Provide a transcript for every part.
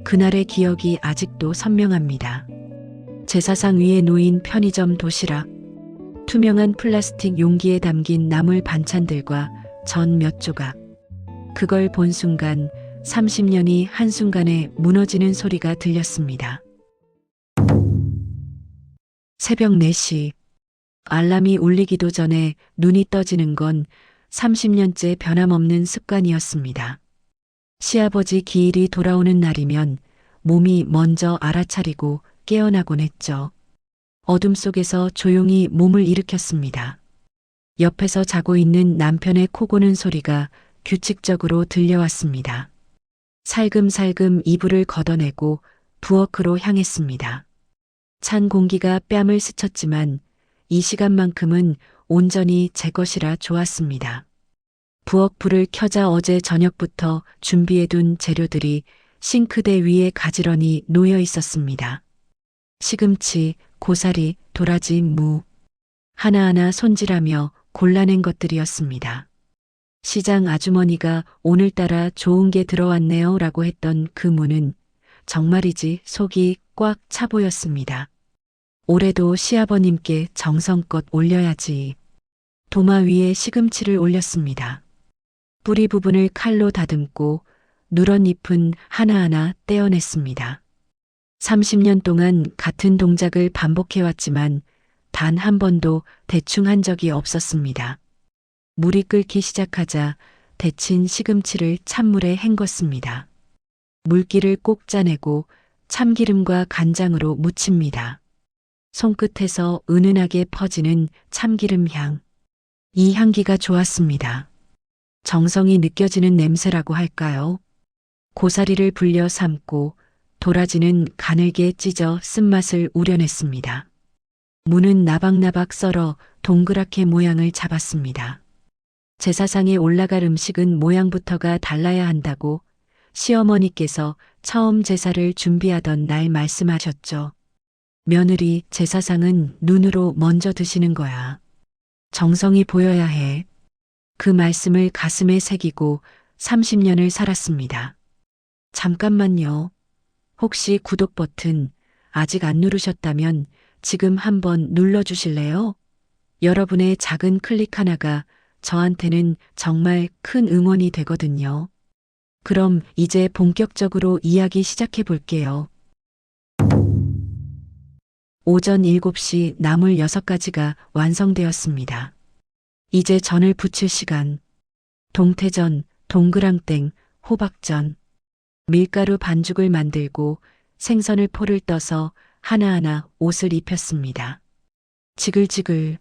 그날의 기억이 아직도 선명합니다. 제사상 위에 놓인 편의점 도시락, 투명한 플라스틱 용기에 담긴 나물 반찬들과 전 몇 조각. 그걸 본 순간 30년이 한순간에 무너지는 소리가 들렸습니다. 새벽 4시. 알람이 울리기도 전에 눈이 떠지는 건 30년째 변함없는 습관이었습니다. 시아버지 기일이 돌아오는 날이면 몸이 먼저 알아차리고 깨어나곤 했죠. 어둠 속에서 조용히 몸을 일으켰습니다. 옆에서 자고 있는 남편의 코 고는 소리가 규칙적으로 들려왔습니다. 살금살금 이불을 걷어내고 부엌으로 향했습니다. 찬 공기가 뺨을 스쳤지만 이 시간만큼은 온전히 제 것이라 좋았습니다. 부엌 불을 켜자 어제 저녁부터 준비해둔 재료들이 싱크대 위에 가지런히 놓여 있었습니다. 시금치, 고사리, 도라지, 무. 하나하나 손질하며 골라낸 것들이었습니다. 시장 아주머니가 오늘따라 좋은 게 들어왔네요 라고 했던 그 무는 정말이지 속이 꽉 차 보였습니다. 올해도 시아버님께 정성껏 올려야지. 도마 위에 시금치를 올렸습니다. 뿌리 부분을 칼로 다듬고 누런 잎은 하나하나 떼어냈습니다. 30년 동안 같은 동작을 반복해왔지만 단 한 번도 대충 한 적이 없었습니다. 물이 끓기 시작하자 데친 시금치를 찬물에 헹궜습니다. 물기를 꼭 짜내고 참기름과 간장으로 무칩니다. 손끝에서 은은하게 퍼지는 참기름 향. 이 향기가 좋았습니다. 정성이 느껴지는 냄새라고 할까요? 고사리를 불려 삶고 도라지는 가늘게 찢어 쓴맛을 우려냈습니다. 무는 나박나박 썰어 동그랗게 모양을 잡았습니다. 제사상에 올라갈 음식은 모양부터가 달라야 한다고 시어머니께서 처음 제사를 준비하던 날 말씀하셨죠. 며느리, 제사상은 눈으로 먼저 드시는 거야. 정성이 보여야 해. 그 말씀을 가슴에 새기고 30년을 살았습니다. 잠깐만요. 혹시 구독 버튼 아직 안 누르셨다면 지금 한번 눌러주실래요? 여러분의 작은 클릭 하나가 저한테는 정말 큰 응원이 되거든요. 그럼 이제 본격적으로 이야기 시작해 볼게요. 오전 7시 나물 6가지가 완성되었습니다. 이제 전을 부칠 시간. 동태전, 동그랑땡, 호박전. 밀가루 반죽을 만들고 생선을 포를 떠서 하나하나 옷을 입혔습니다. 지글지글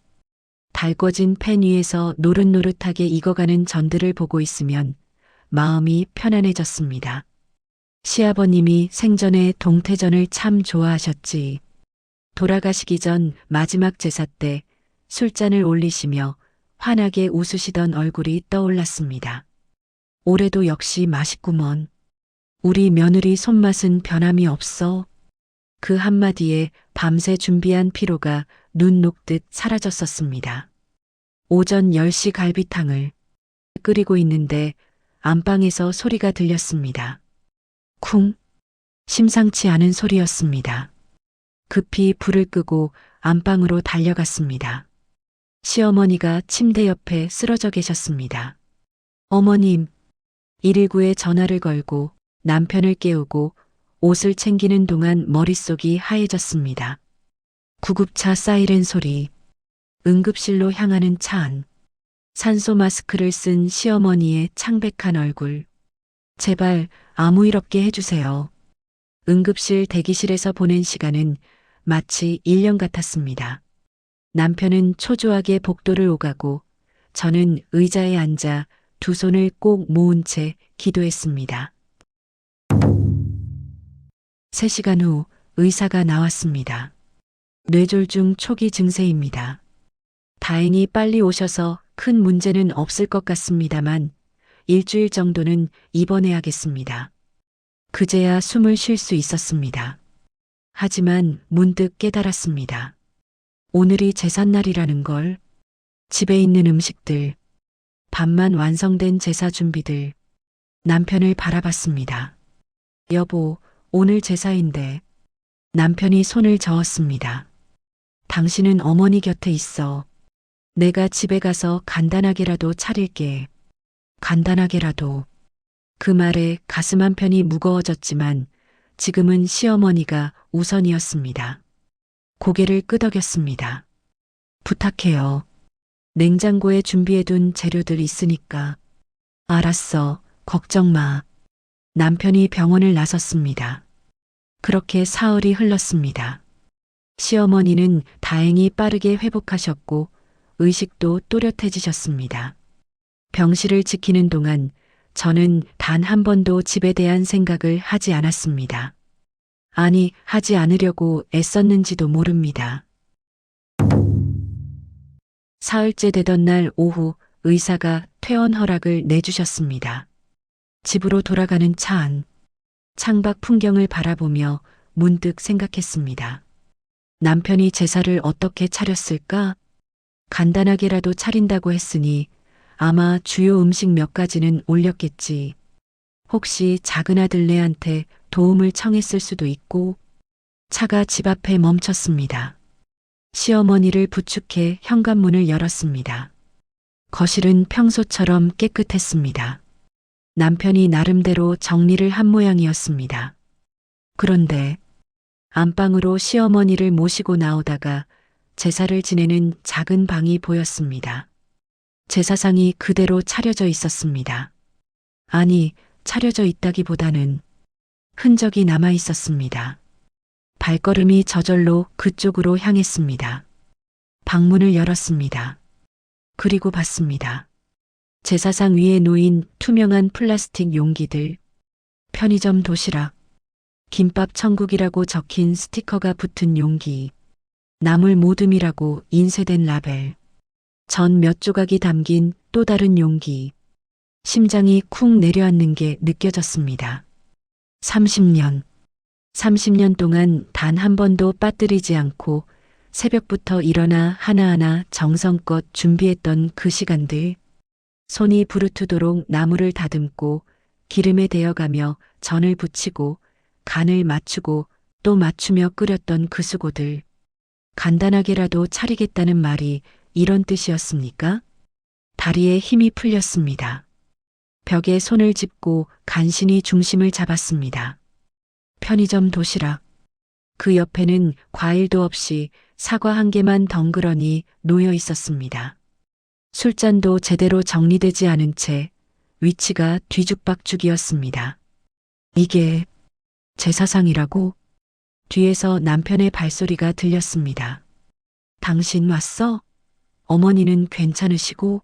달궈진 팬 위에서 노릇노릇하게 익어가는 전들을 보고 있으면 마음이 편안해졌습니다. 시아버님이 생전에 동태전을 참 좋아하셨지. 돌아가시기 전 마지막 제사 때 술잔을 올리시며 환하게 웃으시던 얼굴이 떠올랐습니다. 올해도 역시 맛있구먼. 우리 며느리 손맛은 변함이 없어. 그 한마디에 밤새 준비한 피로가 눈 녹듯 사라졌었습니다. 오전 10시 갈비탕을 끓이고 있는데 안방에서 소리가 들렸습니다. 쿵. 심상치 않은 소리였습니다. 급히 불을 끄고 안방으로 달려갔습니다. 시어머니가 침대 옆에 쓰러져 계셨습니다. 어머님, 119에 전화를 걸고 남편을 깨우고 옷을 챙기는 동안 머릿속이 하얘졌습니다. 구급차 사이렌 소리, 응급실로 향하는 차 안, 산소 마스크를 쓴 시어머니의 창백한 얼굴. 제발 아무 일 없게 해주세요. 응급실 대기실에서 보낸 시간은 마치 1년 같았습니다. 남편은 초조하게 복도를 오가고 저는 의자에 앉아 두 손을 꼭 모은 채 기도했습니다. 3시간 후 의사가 나왔습니다. 뇌졸중 초기 증세입니다. 다행히 빨리 오셔서 큰 문제는 없을 것 같습니다만 일주일 정도는 입원해야겠습니다. 그제야 숨을 쉴 수 있었습니다. 하지만 문득 깨달았습니다. 오늘이 제삿날이라는 걸. 집에 있는 음식들, 밤만 완성된 제사 준비들. 남편을 바라봤습니다. 여보, 오늘 제사인데. 남편이 손을 저었습니다. 당신은 어머니 곁에 있어. 내가 집에 가서 간단하게라도 차릴게. 간단하게라도. 그 말에 가슴 한편이 무거워졌지만 지금은 시어머니가 우선이었습니다. 고개를 끄덕였습니다. 부탁해요. 냉장고에 준비해둔 재료들 있으니까. 알았어. 걱정 마. 남편이 병원을 나섰습니다. 그렇게 사흘이 흘렀습니다. 시어머니는 다행히 빠르게 회복하셨고 의식도 또렷해지셨습니다. 병실을 지키는 동안 저는 단 한 번도 집에 대한 생각을 하지 않았습니다. 아니, 하지 않으려고 애썼는지도 모릅니다. 사흘째 되던 날 오후 의사가 퇴원 허락을 내주셨습니다. 집으로 돌아가는 차 안. 창밖 풍경을 바라보며 문득 생각했습니다. 남편이 제사를 어떻게 차렸을까? 간단하게라도 차린다고 했으니 아마 주요 음식 몇 가지는 올렸겠지. 혹시 작은 아들네한테 도움을 청했을 수도 있고. 차가 집 앞에 멈췄습니다. 시어머니를 부축해 현관문을 열었습니다. 거실은 평소처럼 깨끗했습니다. 남편이 나름대로 정리를 한 모양이었습니다. 그런데 안방으로 시어머니를 모시고 나오다가 제사를 지내는 작은 방이 보였습니다. 제사상이 그대로 차려져 있었습니다. 아니, 차려져 있다기보다는 흔적이 남아 있었습니다. 발걸음이 저절로 그쪽으로 향했습니다. 방문을 열었습니다. 그리고 봤습니다. 제사상 위에 놓인 투명한 플라스틱 용기들, 편의점 도시락, 김밥 천국이라고 적힌 스티커가 붙은 용기, 나물 모듬이라고 인쇄된 라벨, 전 몇 조각이 담긴 또 다른 용기. 심장이 쿵 내려앉는 게 느껴졌습니다. 30년 동안 단 한 번도 빠뜨리지 않고 새벽부터 일어나 하나하나 정성껏 준비했던 그 시간들. 손이 부르트도록 나물을 다듬고 기름에 데워가며 전을 부치고 간을 맞추고 또 맞추며 끓였던 그 수고들. 간단하게라도 차리겠다는 말이 이런 뜻이었습니까? 다리에 힘이 풀렸습니다. 벽에 손을 짚고 간신히 중심을 잡았습니다. 편의점 도시락. 그 옆에는 과일도 없이 사과 한 개만 덩그러니 놓여 있었습니다. 술잔도 제대로 정리되지 않은 채 위치가 뒤죽박죽이었습니다. 이게 제사상이라고? 뒤에서 남편의 발소리가 들렸습니다. 당신 왔어? 어머니는 괜찮으시고?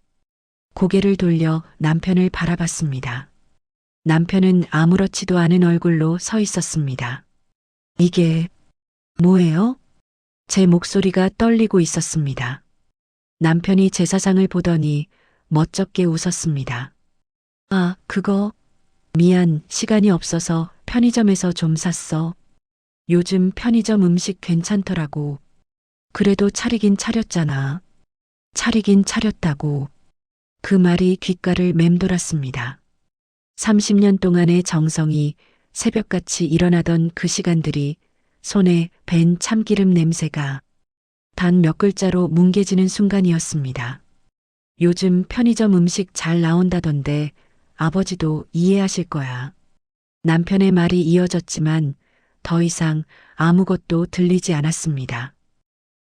고개를 돌려 남편을 바라봤습니다. 남편은 아무렇지도 않은 얼굴로 서 있었습니다. 이게 뭐예요? 제 목소리가 떨리고 있었습니다. 남편이 제사상을 보더니 멋쩍게 웃었습니다. 아, 그거. 미안, 시간이 없어서 편의점에서 좀 샀어. 요즘 편의점 음식 괜찮더라고. 그래도 차리긴 차렸잖아. 차리긴 차렸다고. 그 말이 귓가를 맴돌았습니다. 30년 동안의 정성이 새벽같이 일어나던 그 시간들이 손에 밴 참기름 냄새가 단 몇 글자로 뭉개지는 순간이었습니다. 요즘 편의점 음식 잘 나온다던데 아버지도 이해하실 거야. 남편의 말이 이어졌지만 더 이상 아무것도 들리지 않았습니다.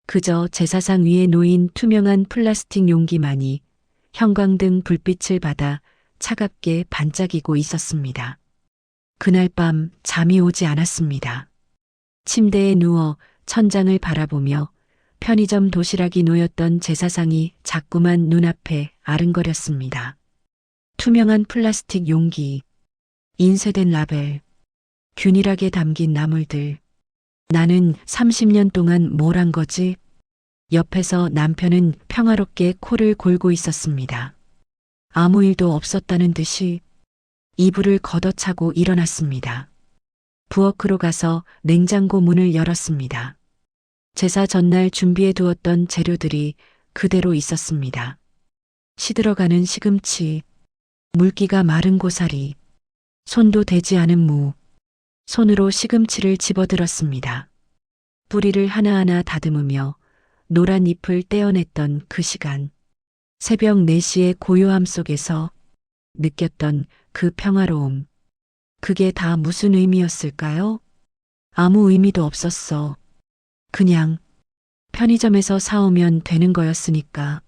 그저 제사상 위에 놓인 투명한 플라스틱 용기만이 형광등 불빛을 받아 차갑게 반짝이고 있었습니다. 그날 밤 잠이 오지 않았습니다. 침대에 누워 천장을 바라보며 편의점 도시락이 놓였던 제사상이 자꾸만 눈앞에 아른거렸습니다. 투명한 플라스틱 용기, 인쇄된 라벨, 균일하게 담긴 나물들. 나는 30년 동안 뭘 한 거지? 옆에서 남편은 평화롭게 코를 골고 있었습니다. 아무 일도 없었다는 듯이 이불을 걷어차고 일어났습니다. 부엌으로 가서 냉장고 문을 열었습니다. 제사 전날 준비해 두었던 재료들이 그대로 있었습니다. 시들어가는 시금치, 물기가 마른 고사리, 손도 대지 않은 무, 손으로 시금치를 집어들었습니다. 뿌리를 하나하나 다듬으며 노란 잎을 떼어냈던 그 시간. 새벽 4시의 고요함 속에서 느꼈던 그 평화로움. 그게 다 무슨 의미였을까요? 아무 의미도 없었어. 그냥 편의점에서 사오면 되는 거였으니까.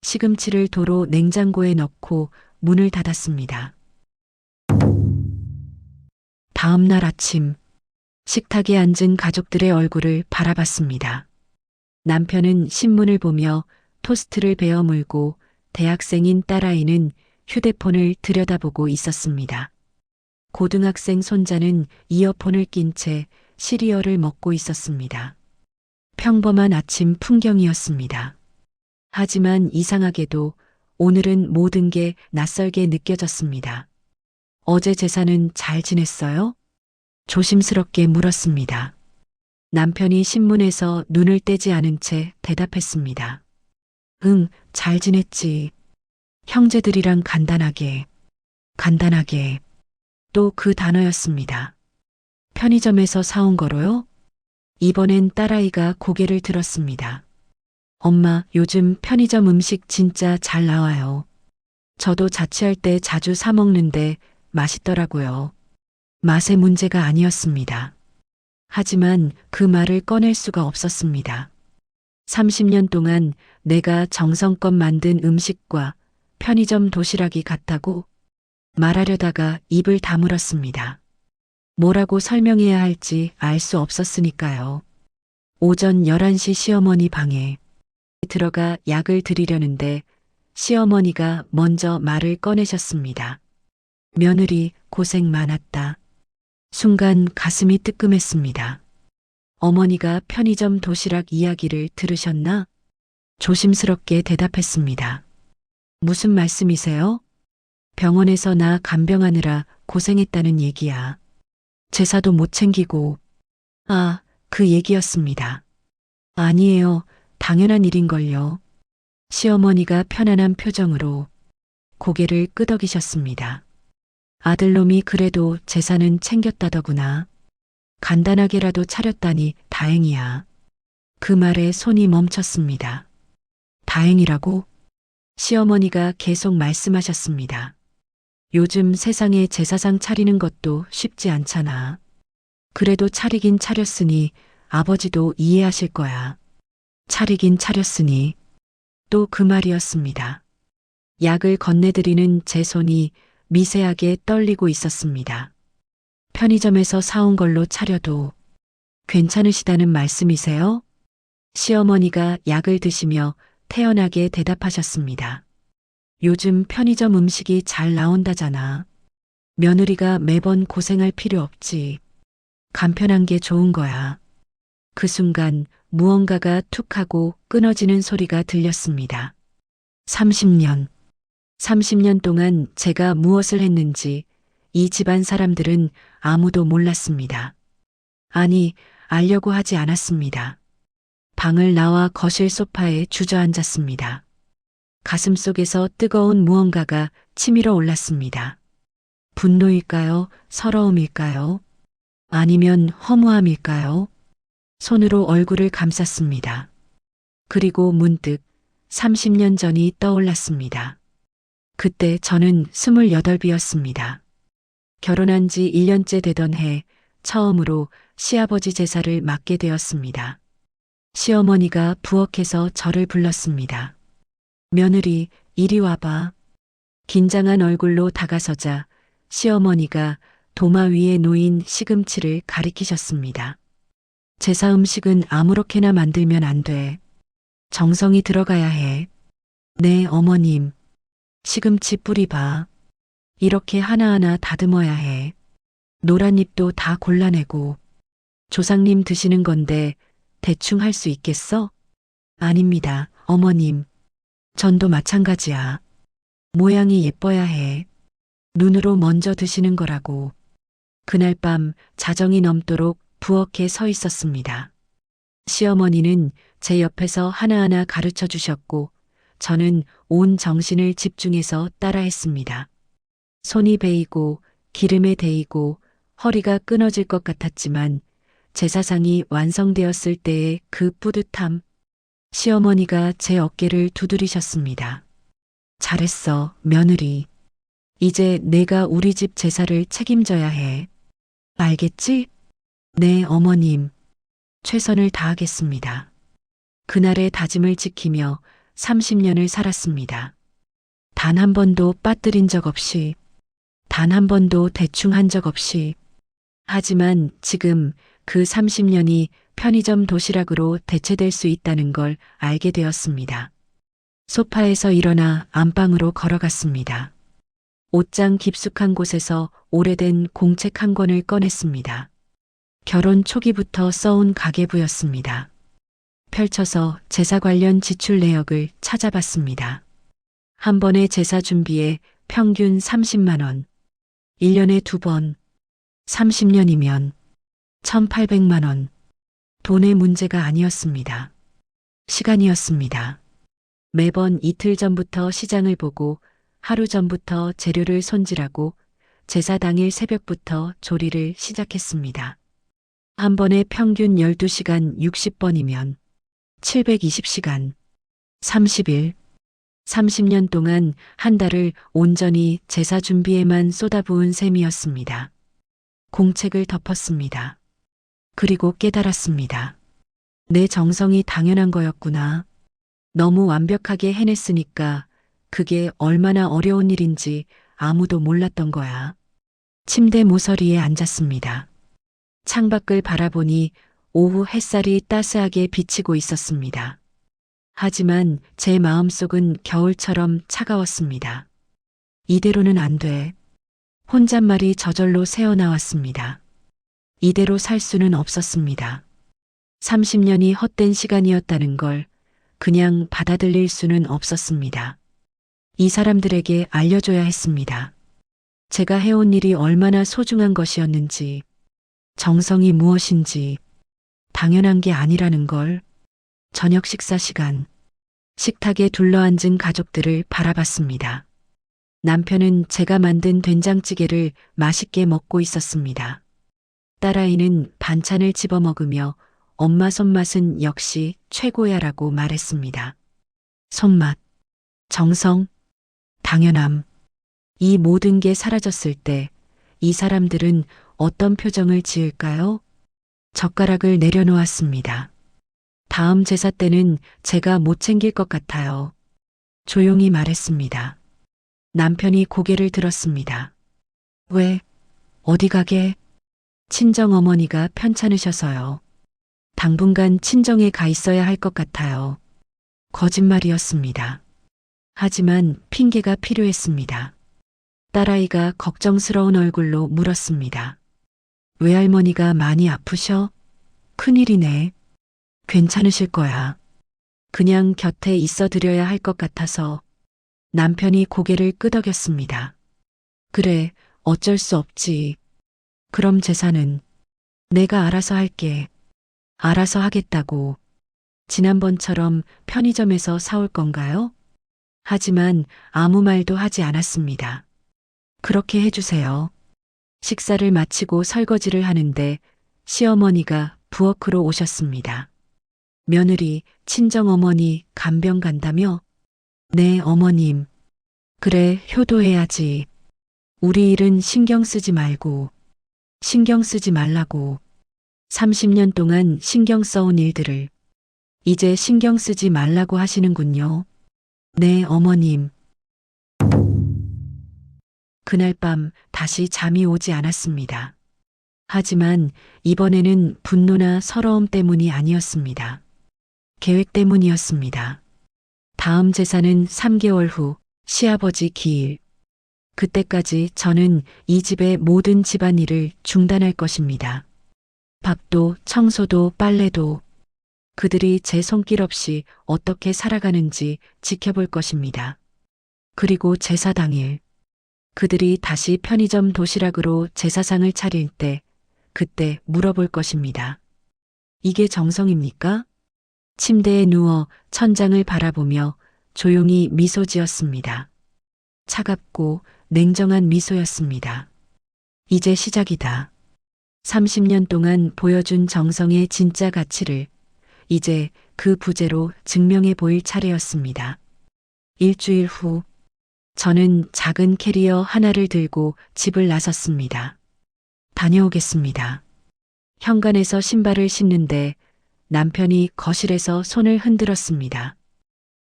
시금치를 도로 냉장고에 넣고 문을 닫았습니다. 다음 날 아침, 식탁에 앉은 가족들의 얼굴을 바라봤습니다. 남편은 신문을 보며 토스트를 베어 물고 대학생인 딸아이는 휴대폰을 들여다보고 있었습니다. 고등학생 손자는 이어폰을 낀 채 시리얼을 먹고 있었습니다. 평범한 아침 풍경이었습니다. 하지만 이상하게도 오늘은 모든 게 낯설게 느껴졌습니다. 어제 제사는 잘 지냈어요? 조심스럽게 물었습니다. 남편이 신문에서 눈을 떼지 않은 채 대답했습니다. 응, 잘 지냈지. 형제들이랑 간단하게. 또 그 단어였습니다. 편의점에서 사온 거로요? 이번엔 딸아이가 고개를 들었습니다. 엄마, 요즘 편의점 음식 진짜 잘 나와요. 저도 자취할 때 자주 사 먹는데 맛있더라고요. 맛의 문제가 아니었습니다. 하지만 그 말을 꺼낼 수가 없었습니다. 30년 동안 내가 정성껏 만든 음식과 편의점 도시락이 같다고 말하려다가 입을 다물었습니다. 뭐라고 설명해야 할지 알 수 없었으니까요. 오전 11시 시어머니 방에 들어가 약을 드리려는데 시어머니가 먼저 말을 꺼내셨습니다. 며느리 고생 많았다. 순간 가슴이 뜨끔했습니다. 어머니가 편의점 도시락 이야기를 들으셨나? 조심스럽게 대답했습니다. 무슨 말씀이세요? 병원에서 나 간병하느라 고생했다는 얘기야. 제사도 못 챙기고. 아, 그 얘기였습니다. 아니에요. 당연한 일인걸요. 시어머니가 편안한 표정으로 고개를 끄덕이셨습니다. 아들놈이 그래도 제사는 챙겼다더구나. 간단하게라도 차렸다니 다행이야. 그 말에 손이 멈췄습니다. 다행이라고? 시어머니가 계속 말씀하셨습니다. 요즘 세상에 제사상 차리는 것도 쉽지 않잖아. 그래도 차리긴 차렸으니 아버지도 이해하실 거야. 차리긴 차렸으니 또 그 말이었습니다. 약을 건네드리는 제 손이 미세하게 떨리고 있었습니다. 편의점에서 사온 걸로 차려도 괜찮으시다는 말씀이세요? 시어머니가 약을 드시며 태연하게 대답하셨습니다. 요즘 편의점 음식이 잘 나온다잖아. 며느리가 매번 고생할 필요 없지. 간편한 게 좋은 거야. 그 순간 무언가가 툭 하고 끊어지는 소리가 들렸습니다. 30년 동안 제가 무엇을 했는지 이 집안 사람들은 아무도 몰랐습니다. 아니, 알려고 하지 않았습니다. 방을 나와 거실 소파에 주저앉았습니다. 가슴속에서 뜨거운 무언가가 치밀어 올랐습니다. 분노일까요? 서러움일까요? 아니면 허무함일까요? 손으로 얼굴을 감쌌습니다. 그리고 문득 30년 전이 떠올랐습니다. 그때 저는 28이었습니다. 결혼한 지 1년째 되던 해 처음으로 시아버지 제사를 맡게 되었습니다. 시어머니가 부엌에서 저를 불렀습니다. 며느리, 이리 와봐. 긴장한 얼굴로 다가서자 시어머니가 도마 위에 놓인 시금치를 가리키셨습니다. 제사 음식은 아무렇게나 만들면 안 돼. 정성이 들어가야 해. 네, 어머님. 시금치 뿌리 봐. 이렇게 하나하나 다듬어야 해. 노란 잎도 다 골라내고. 조상님 드시는 건데 대충 할 수 있겠어? 아닙니다, 어머님. 전도 마찬가지야. 모양이 예뻐야 해. 눈으로 먼저 드시는 거라고. 그날 밤 자정이 넘도록 부엌에 서 있었습니다. 시어머니는 제 옆에서 하나하나 가르쳐 주셨고 저는 온 정신을 집중해서 따라했습니다. 손이 베이고 기름에 데이고 허리가 끊어질 것 같았지만 제사상이 완성되었을 때의 그 뿌듯함, 시어머니가 제 어깨를 두드리셨습니다. 잘했어, 며느리. 이제 내가 우리 집 제사를 책임져야 해. 알겠지? 네, 어머님. 최선을 다하겠습니다. 그날의 다짐을 지키며 30년을 살았습니다. 단 한 번도 빠뜨린 적 없이, 단 한 번도 대충 한 적 없이. 하지만 지금 그 30년이 편의점 도시락으로 대체될 수 있다는 걸 알게 되었습니다. 소파에서 일어나 안방으로 걸어갔습니다. 옷장 깊숙한 곳에서 오래된 공책 한 권을 꺼냈습니다. 결혼 초기부터 써온 가계부였습니다. 펼쳐서 제사 관련 지출 내역을 찾아봤습니다. 한 번의 제사 준비에 평균 30만 원, 1년에 2번, 30년이면 1,800만 원. 돈의 문제가 아니었습니다. 시간이었습니다. 매번 이틀 전부터 시장을 보고 하루 전부터 재료를 손질하고 제사 당일 새벽부터 조리를 시작했습니다. 한 번에 평균 12시간 60번이면 720시간, 30일, 30년 동안 한 달을 온전히 제사 준비에만 쏟아부은 셈이었습니다. 공책을 덮었습니다. 그리고 깨달았습니다. 내 정성이 당연한 거였구나. 너무 완벽하게 해냈으니까 그게 얼마나 어려운 일인지 아무도 몰랐던 거야. 침대 모서리에 앉았습니다. 창밖을 바라보니 오후 햇살이 따스하게 비치고 있었습니다. 하지만 제 마음속은 겨울처럼 차가웠습니다. 이대로는 안 돼. 혼잣말이 저절로 새어나왔습니다. 이대로 살 수는 없었습니다. 30년이 헛된 시간이었다는 걸 그냥 받아들일 수는 없었습니다. 이 사람들에게 알려줘야 했습니다. 제가 해온 일이 얼마나 소중한 것이었는지, 정성이 무엇인지, 당연한 게 아니라는 걸. 저녁 식사 시간, 식탁에 둘러앉은 가족들을 바라봤습니다. 남편은 제가 만든 된장찌개를 맛있게 먹고 있었습니다. 딸아이는 반찬을 집어먹으며 엄마 손맛은 역시 최고야라고 말했습니다. 손맛, 정성, 당연함. 이 모든 게 사라졌을 때 이 사람들은 어떤 표정을 지을까요? 젓가락을 내려놓았습니다. 다음 제사 때는 제가 못 챙길 것 같아요. 조용히 말했습니다. 남편이 고개를 들었습니다. 왜? 어디 가게? 친정어머니가 편찮으셔서요. 당분간 친정에 가 있어야 할 것 같아요. 거짓말이었습니다. 하지만 핑계가 필요했습니다. 딸아이가 걱정스러운 얼굴로 물었습니다. 외할머니가 많이 아프셔? 큰일이네. 괜찮으실 거야. 그냥 곁에 있어 드려야 할 것 같아서. 남편이 고개를 끄덕였습니다. 그래, 어쩔 수 없지. 그럼 제사는 내가 알아서 할게. 알아서 하겠다고. 지난번처럼 편의점에서 사올 건가요? 하지만 아무 말도 하지 않았습니다. 그렇게 해주세요. 식사를 마치고 설거지를 하는데 시어머니가 부엌으로 오셨습니다. 며느리, 친정어머니 간병 간다며? 네, 어머님. 그래, 효도해야지. 우리 일은 신경 쓰지 말고, 신경 쓰지 말라고. 30년 동안 신경 써온 일들을 이제 신경 쓰지 말라고 하시는군요. 네, 어머님. 그날 밤 다시 잠이 오지 않았습니다. 하지만 이번에는 분노나 서러움 때문이 아니었습니다. 계획 때문이었습니다. 다음 제사는 3개월 후 시아버지 기일. 그때까지 저는 이 집의 모든 집안일을 중단할 것입니다. 밥도 청소도 빨래도 그들이 제 손길 없이 어떻게 살아가는지 지켜볼 것입니다. 그리고 제사 당일 그들이 다시 편의점 도시락으로 제사상을 차릴 때 그때 물어볼 것입니다. 이게 정성입니까? 침대에 누워 천장을 바라보며 조용히 미소 지었습니다. 차갑고 냉정한 미소였습니다. 이제 시작이다. 30년 동안 보여준 정성의 진짜 가치를 이제 그 부재로 증명해 보일 차례였습니다. 일주일 후, 저는 작은 캐리어 하나를 들고 집을 나섰습니다. 다녀오겠습니다. 현관에서 신발을 신는데 남편이 거실에서 손을 흔들었습니다.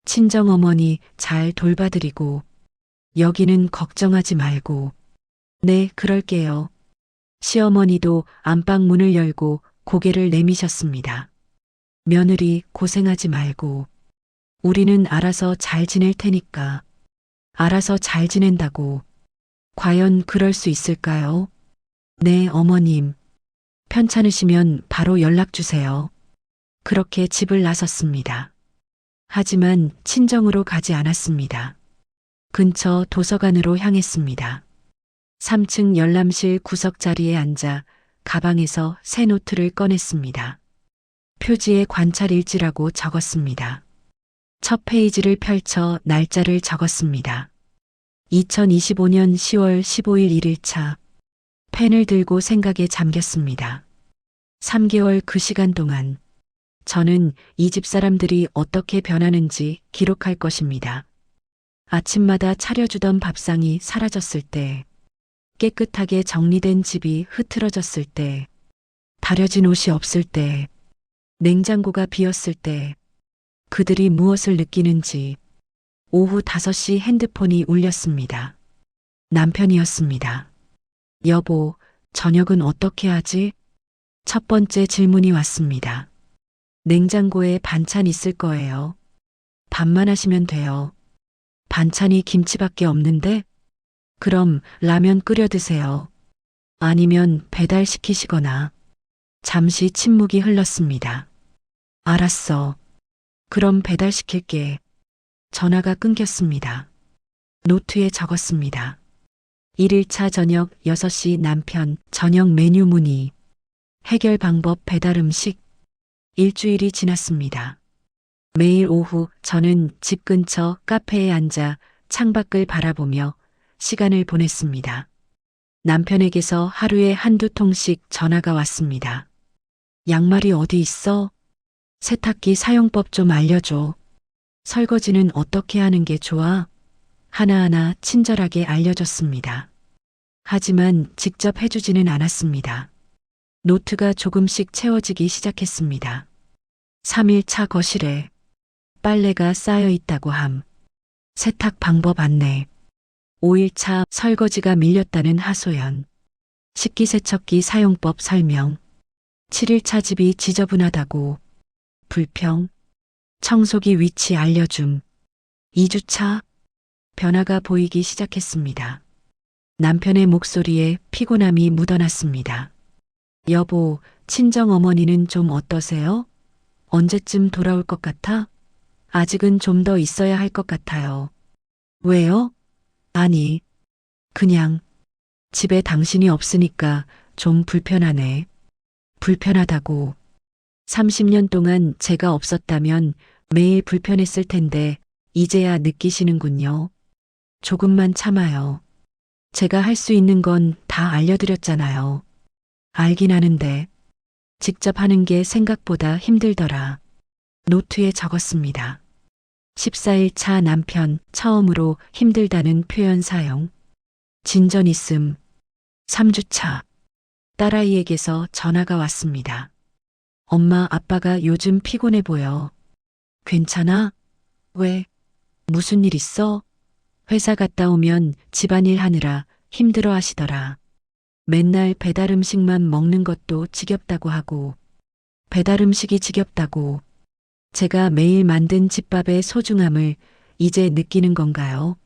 친정어머니 잘 돌봐드리고, 여기는 걱정하지 말고. 네, 그럴게요. 시어머니도 안방 문을 열고 고개를 내미셨습니다. 며느리 고생하지 말고. 우리는 알아서 잘 지낼 테니까. 알아서 잘 지낸다고. 과연 그럴 수 있을까요? 네, 어머님. 편찮으시면 바로 연락 주세요. 그렇게 집을 나섰습니다. 하지만 친정으로 가지 않았습니다. 근처 도서관으로 향했습니다. 3층 열람실 구석 자리에 앉아 가방에서 새 노트를 꺼냈습니다. 표지에 관찰 일지라고 적었습니다. 첫 페이지를 펼쳐 날짜를 적었습니다. 2025년 10월 15일 1일차. 펜을 들고 생각에 잠겼습니다. 3개월 그 시간 동안 저는 이 집 사람들이 어떻게 변하는지 기록할 것입니다. 아침마다 차려주던 밥상이 사라졌을 때, 깨끗하게 정리된 집이 흐트러졌을 때, 다려진 옷이 없을 때, 냉장고가 비었을 때, 그들이 무엇을 느끼는지. 오후 5시 핸드폰이 울렸습니다. 남편이었습니다. 여보, 저녁은 어떻게 하지? 첫 번째 질문이 왔습니다. 냉장고에 반찬 있을 거예요. 밥만 하시면 돼요. 반찬이 김치밖에 없는데? 그럼 라면 끓여 드세요. 아니면 배달시키시거나. 잠시 침묵이 흘렀습니다. 알았어. 그럼 배달시킬게. 전화가 끊겼습니다. 노트에 적었습니다. 1일차 저녁 6시 남편 저녁 메뉴 문의. 해결 방법 배달 음식. 일주일이 지났습니다. 매일 오후 저는 집 근처 카페에 앉아 창밖을 바라보며 시간을 보냈습니다. 남편에게서 하루에 한두 통씩 전화가 왔습니다. 양말이 어디 있어? 세탁기 사용법 좀 알려줘. 설거지는 어떻게 하는 게 좋아? 하나하나 친절하게 알려줬습니다. 하지만 직접 해주지는 않았습니다. 노트가 조금씩 채워지기 시작했습니다. 3일차 거실에 빨래가 쌓여 있다고 함. 세탁 방법 안내. 5일차 설거지가 밀렸다는 하소연. 식기세척기 사용법 설명. 7일차 집이 지저분하다고. 불평. 청소기 위치 알려줌. 2주차 변화가 보이기 시작했습니다. 남편의 목소리에 피곤함이 묻어났습니다. 여보, 친정어머니는 좀 어떠세요? 언제쯤 돌아올 것 같아? 아직은 좀 더 있어야 할 것 같아요. 왜요? 아니, 그냥 집에 당신이 없으니까 좀 불편하네. 불편하다고. 30년 동안 제가 없었다면 매일 불편했을 텐데 이제야 느끼시는군요. 조금만 참아요. 제가 할 수 있는 건 다 알려드렸잖아요. 알긴 하는데 직접 하는 게 생각보다 힘들더라. 노트에 적었습니다. 14일차 남편 처음으로 힘들다는 표현 사용. 진전 있음. 3주차 딸아이에게서 전화가 왔습니다. 엄마, 아빠가 요즘 피곤해 보여. 괜찮아? 왜? 무슨 일 있어? 회사 갔다 오면 집안일 하느라 힘들어 하시더라. 맨날 배달 음식만 먹는 것도 지겹다고 하고. 배달 음식이 지겹다고. 제가 매일 만든 집밥의 소중함을 이제 느끼는 건가요?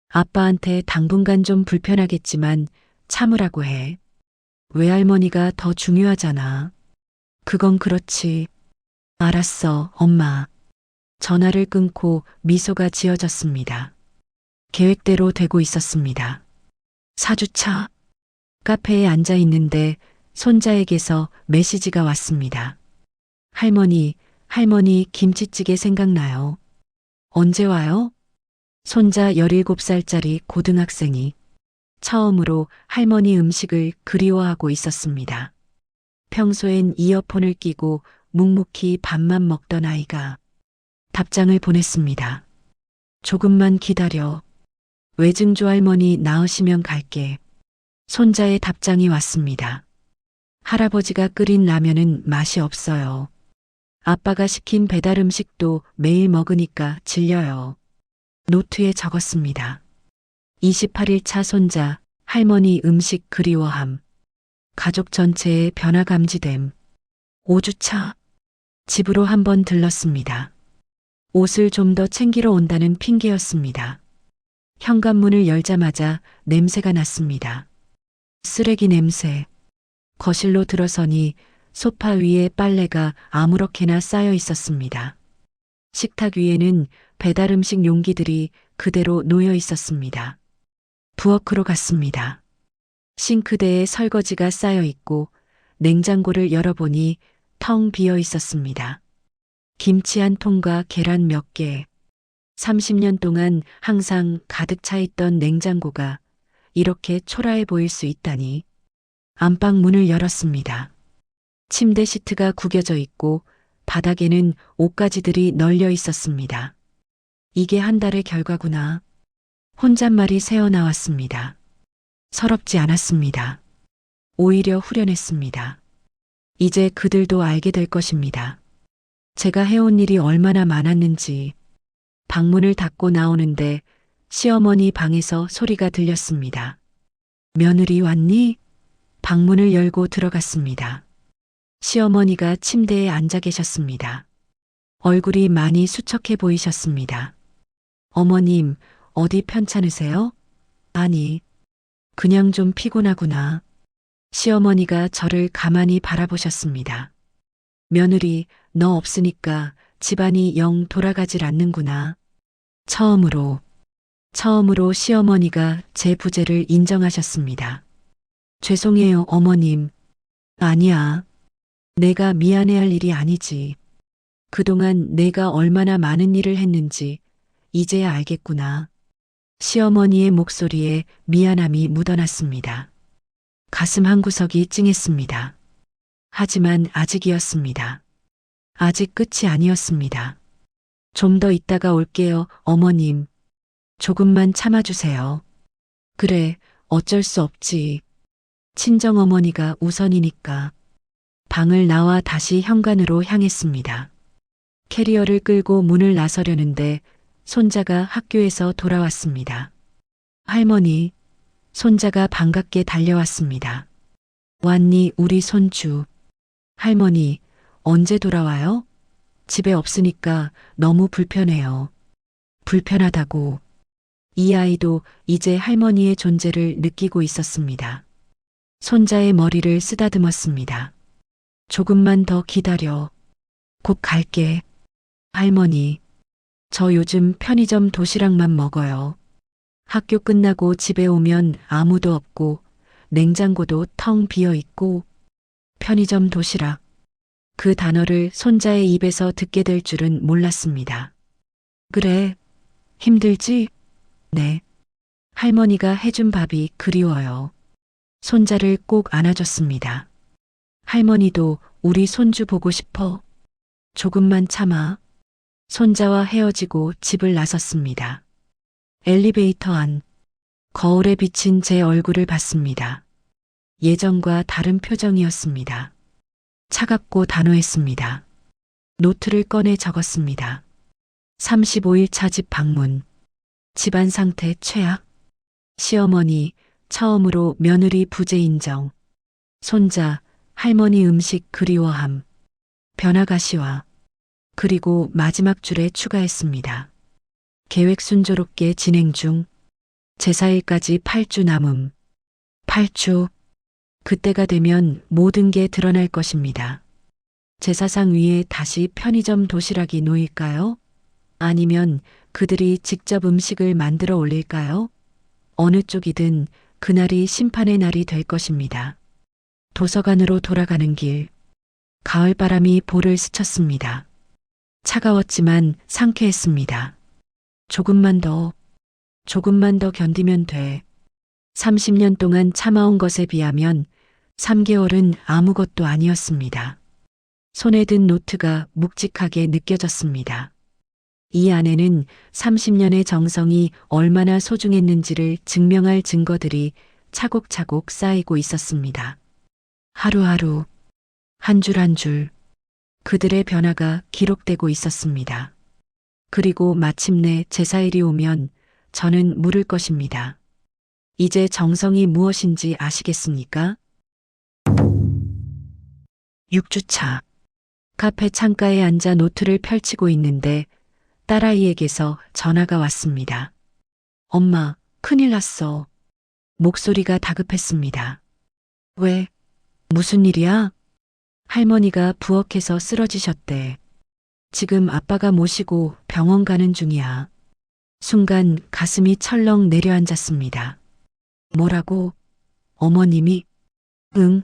아빠한테 당분간 좀 불편하겠지만 참으라고 해. 외할머니가 더 중요하잖아. 그건 그렇지. 알았어, 엄마. 전화를 끊고 미소가 지어졌습니다. 계획대로 되고 있었습니다. 4주차 카페에 앉아 있는데 손자에게서 메시지가 왔습니다. 할머니 김치찌개 생각나요. 언제 와요? 손자 17살짜리 고등학생이 처음으로 할머니 음식을 그리워하고 있었습니다. 평소엔 이어폰을 끼고 묵묵히 밥만 먹던 아이가 답장을 보냈습니다. 조금만 기다려. 외증조 할머니 나으시면 갈게. 손자의 답장이 왔습니다. 할아버지가 끓인 라면은 맛이 없어요. 아빠가 시킨 배달 음식도 매일 먹으니까 질려요. 노트에 적었습니다. 28일 차 손자, 할머니 음식 그리워함. 가족 전체의 변화 감지됨. 5주차. 집으로 한번 들렀습니다. 옷을 좀 더 챙기러 온다는 핑계였습니다. 현관문을 열자마자 냄새가 났습니다. 쓰레기 냄새. 거실로 들어서니 소파 위에 빨래가 아무렇게나 쌓여 있었습니다. 식탁 위에는 배달 음식 용기들이 그대로 놓여 있었습니다. 부엌으로 갔습니다. 싱크대에 설거지가 쌓여 있고 냉장고를 열어보니 텅 비어 있었습니다. 김치 한 통과 계란 몇 개. 30년 동안 항상 가득 차 있던 냉장고가 이렇게 초라해 보일 수 있다니. 안방 문을 열었습니다. 침대 시트가 구겨져 있고 바닥에는 옷가지들이 널려 있었습니다. 이게 한 달의 결과구나. 혼잣말이 새어나왔습니다. 서럽지 않았습니다. 오히려 후련했습니다. 이제 그들도 알게 될 것입니다. 제가 해온 일이 얼마나 많았는지. 방문을 닫고 나오는데 시어머니 방에서 소리가 들렸습니다. 며느리 왔니? 방문을 열고 들어갔습니다. 시어머니가 침대에 앉아 계셨습니다. 얼굴이 많이 수척해 보이셨습니다. 어머님, 어디 편찮으세요? 아니, 그냥 좀 피곤하구나. 시어머니가 저를 가만히 바라보셨습니다. 며느리, 너 없으니까 집안이 영 돌아가질 않는구나. 처음으로 시어머니가 제 부재를 인정하셨습니다. 죄송해요, 어머님. 아니야. 내가 미안해할 일이 아니지. 그동안 내가 얼마나 많은 일을 했는지 이제야 알겠구나. 시어머니의 목소리에 미안함이 묻어났습니다. 가슴 한구석이 찡했습니다. 하지만 아직이었습니다. 아직 끝이 아니었습니다. 좀 더 있다가 올게요, 어머님. 조금만 참아주세요. 그래, 어쩔 수 없지. 친정어머니가 우선이니까. 방을 나와 다시 현관으로 향했습니다. 캐리어를 끌고 문을 나서려는데 손자가 학교에서 돌아왔습니다. 할머니, 손자가 반갑게 달려왔습니다. 왔니, 우리 손주. 할머니, 언제 돌아와요? 집에 없으니까 너무 불편해요. 불편하다고. 이 아이도 이제 할머니의 존재를 느끼고 있었습니다. 손자의 머리를 쓰다듬었습니다. 조금만 더 기다려. 곧 갈게. 할머니, 저 요즘 편의점 도시락만 먹어요. 학교 끝나고 집에 오면 아무도 없고 냉장고도 텅 비어 있고. 편의점 도시락. 그 단어를 손자의 입에서 듣게 될 줄은 몰랐습니다. 그래, 힘들지? 네. 할머니가 해준 밥이 그리워요. 손자를 꼭 안아줬습니다. 할머니도 우리 손주 보고 싶어. 조금만 참아. 손자와 헤어지고 집을 나섰습니다. 엘리베이터 안. 거울에 비친 제 얼굴을 봤습니다. 예전과 다른 표정이었습니다. 차갑고 단호했습니다. 노트를 꺼내 적었습니다. 35일 차 집 방문. 집안 상태 최악. 시어머니, 처음으로 며느리 부재 인정. 손자, 할머니 음식 그리워함. 변화가 시와. 그리고 마지막 줄에 추가했습니다. 계획 순조롭게 진행 중. 제사일까지 8주 남음. 8주. 그때가 되면 모든 게 드러날 것입니다. 제사상 위에 다시 편의점 도시락이 놓일까요? 아니면 그들이 직접 음식을 만들어 올릴까요? 어느 쪽이든 그날이 심판의 날이 될 것입니다. 도서관으로 돌아가는 길. 가을바람이 볼을 스쳤습니다. 차가웠지만 상쾌했습니다. 조금만 더 견디면 돼. 30년 동안 참아온 것에 비하면 3개월은 아무것도 아니었습니다. 손에 든 노트가 묵직하게 느껴졌습니다. 이 안에는 30년의 정성이 얼마나 소중했는지를 증명할 증거들이 차곡차곡 쌓이고 있었습니다. 하루하루, 한 줄 한 줄, 그들의 변화가 기록되고 있었습니다. 그리고 마침내 제사일이 오면 저는 물을 것입니다. 이제 정성이 무엇인지 아시겠습니까? 6주차. 카페 창가에 앉아 노트를 펼치고 있는데 딸아이에게서 전화가 왔습니다. 엄마, 큰일 났어. 목소리가 다급했습니다. 왜? 무슨 일이야? 할머니가 부엌에서 쓰러지셨대. 지금 아빠가 모시고 병원 가는 중이야. 순간 가슴이 철렁 내려앉았습니다. 뭐라고? 어머님이? 응.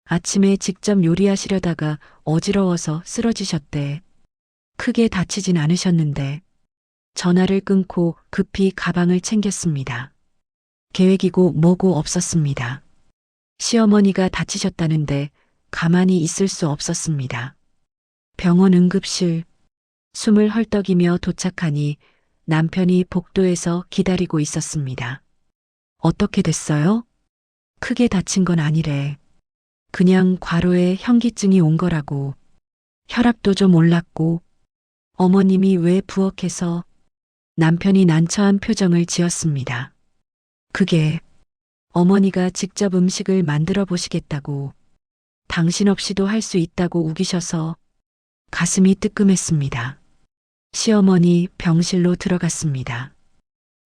아침에 직접 요리하시려다가 어지러워서 쓰러지셨대. 크게 다치진 않으셨는데. 전화를 끊고 급히 가방을 챙겼습니다. 계획이고 뭐고 없었습니다. 시어머니가 다치셨다는데 가만히 있을 수 없었습니다. 병원 응급실. 숨을 헐떡이며 도착하니 남편이 복도에서 기다리고 있었습니다. 어떻게 됐어요? 크게 다친 건 아니래. 그냥 과로에 현기증이 온 거라고. 혈압도 좀 올랐고. 어머님이 왜 부엌에서? 남편이 난처한 표정을 지었습니다. 그게 어머니가 직접 음식을 만들어 보시겠다고. 당신 없이도 할 수 있다고 우기셔서. 가슴이 뜨끔했습니다. 시어머니 병실로 들어갔습니다.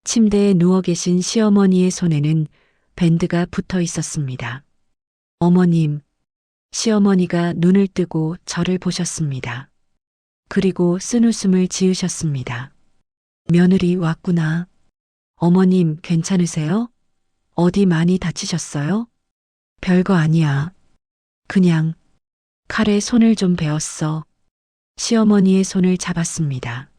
침대에 누워 계신 시어머니의 손에는 밴드가 붙어 있었습니다. 어머님, 시어머니가 눈을 뜨고 저를 보셨습니다. 그리고 쓴웃음을 지으셨습니다. 며느리 왔구나. 어머님 괜찮으세요? 어디 많이 다치셨어요? 별거 아니야. 그냥 칼에 손을 좀 베었어. 시어머니의 손을 잡았습니다.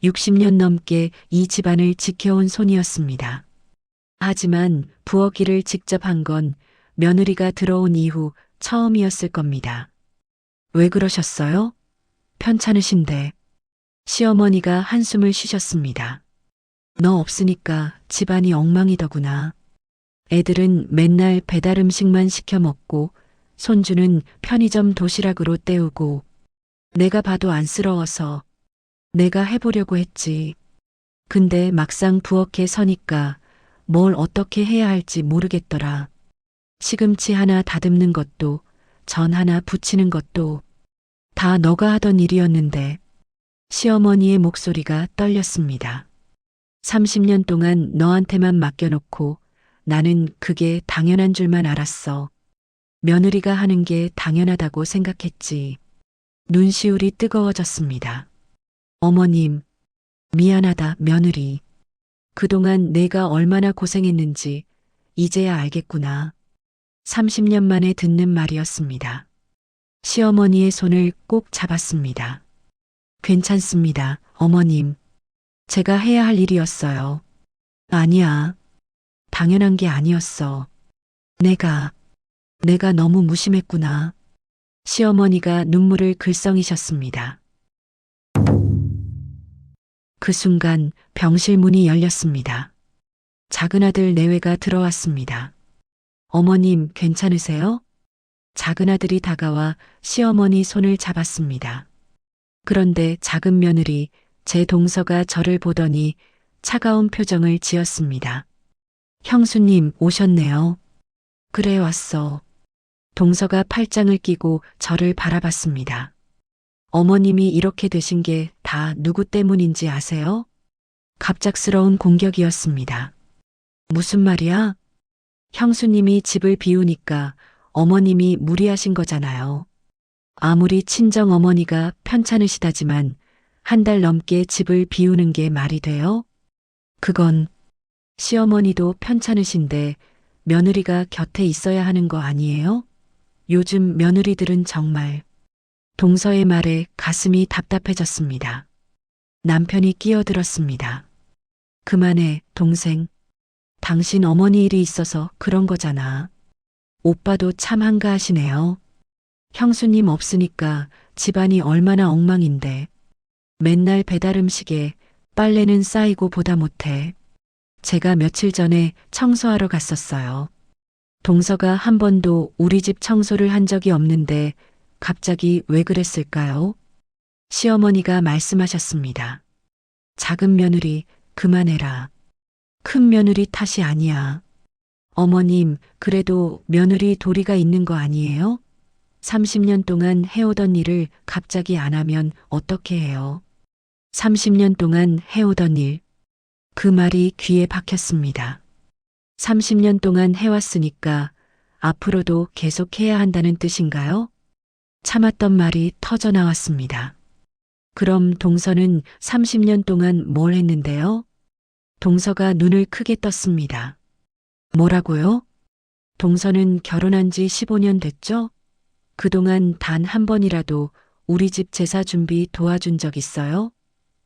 60년 넘게 이 집안을 지켜온 손이었습니다. 하지만 부엌 일을 직접 한 건 며느리가 들어온 이후 처음이었을 겁니다. 왜 그러셨어요? 편찮으신데. 시어머니가 한숨을 쉬셨습니다. 너 없으니까 집안이 엉망이더구나. 애들은 맨날 배달 음식만 시켜 먹고 손주는 편의점 도시락으로 때우고 내가 봐도 안쓰러워서 내가 해보려고 했지. 근데 막상 부엌에 서니까 뭘 어떻게 해야 할지 모르겠더라. 시금치 하나 다듬는 것도 전 하나 부치는 것도 다 너가 하던 일이었는데. 시어머니의 목소리가 떨렸습니다. 30년 동안 너한테만 맡겨놓고 나는 그게 당연한 줄만 알았어. 며느리가 하는 게 당연하다고 생각했지. 눈시울이 뜨거워졌습니다. 어머님, 미안하다, 며느리. 그동안 내가 얼마나 고생했는지 이제야 알겠구나. 30년 만에 듣는 말이었습니다. 시어머니의 손을 꼭 잡았습니다. 괜찮습니다, 어머님. 제가 해야 할 일이었어요. 아니야. 당연한 게 아니었어. 내가 너무 무심했구나. 시어머니가 눈물을 글썽이셨습니다. 그 순간 병실 문이 열렸습니다. 작은 아들 내외가 들어왔습니다. 어머님 괜찮으세요? 작은 아들이 다가와 시어머니 손을 잡았습니다. 그런데 작은 며느리 제 동서가 저를 보더니 차가운 표정을 지었습니다. 형수님 오셨네요. 그래 왔어. 동서가 팔짱을 끼고 저를 바라봤습니다. 어머님이 이렇게 되신 게 다 누구 때문인지 아세요? 갑작스러운 공격이었습니다. 무슨 말이야? 형수님이 집을 비우니까 어머님이 무리하신 거잖아요. 아무리 친정 어머니가 편찮으시다지만 한 달 넘게 집을 비우는 게 말이 돼요? 그건 시어머니도 편찮으신데 며느리가 곁에 있어야 하는 거 아니에요? 요즘 며느리들은 정말. 동서의 말에 가슴이 답답해졌습니다. 남편이 끼어들었습니다. 그만해, 동생. 당신 어머니 일이 있어서 그런 거잖아. 오빠도 참 한가하시네요. 형수님 없으니까 집안이 얼마나 엉망인데. 맨날 배달 음식에 빨래는 쌓이고 보다 못해. 제가 며칠 전에 청소하러 갔었어요. 동서가 한 번도 우리 집 청소를 한 적이 없는데 갑자기 왜 그랬을까요? 시어머니가 말씀하셨습니다. 작은 며느리 그만해라. 큰 며느리 탓이 아니야. 어머님, 그래도 며느리 도리가 있는 거 아니에요? 30년 동안 해오던 일을 갑자기 안 하면 어떻게 해요? 30년 동안 해오던 일. 그 말이 귀에 박혔습니다. 30년 동안 해왔으니까 앞으로도 계속해야 한다는 뜻인가요? 참았던 말이 터져 나왔습니다. 그럼 동서는 30년 동안 뭘 했는데요? 동서가 눈을 크게 떴습니다. 뭐라고요? 동서는 결혼한 지 15년 됐죠? 그동안 단 한 번이라도 우리 집 제사 준비 도와준 적 있어요?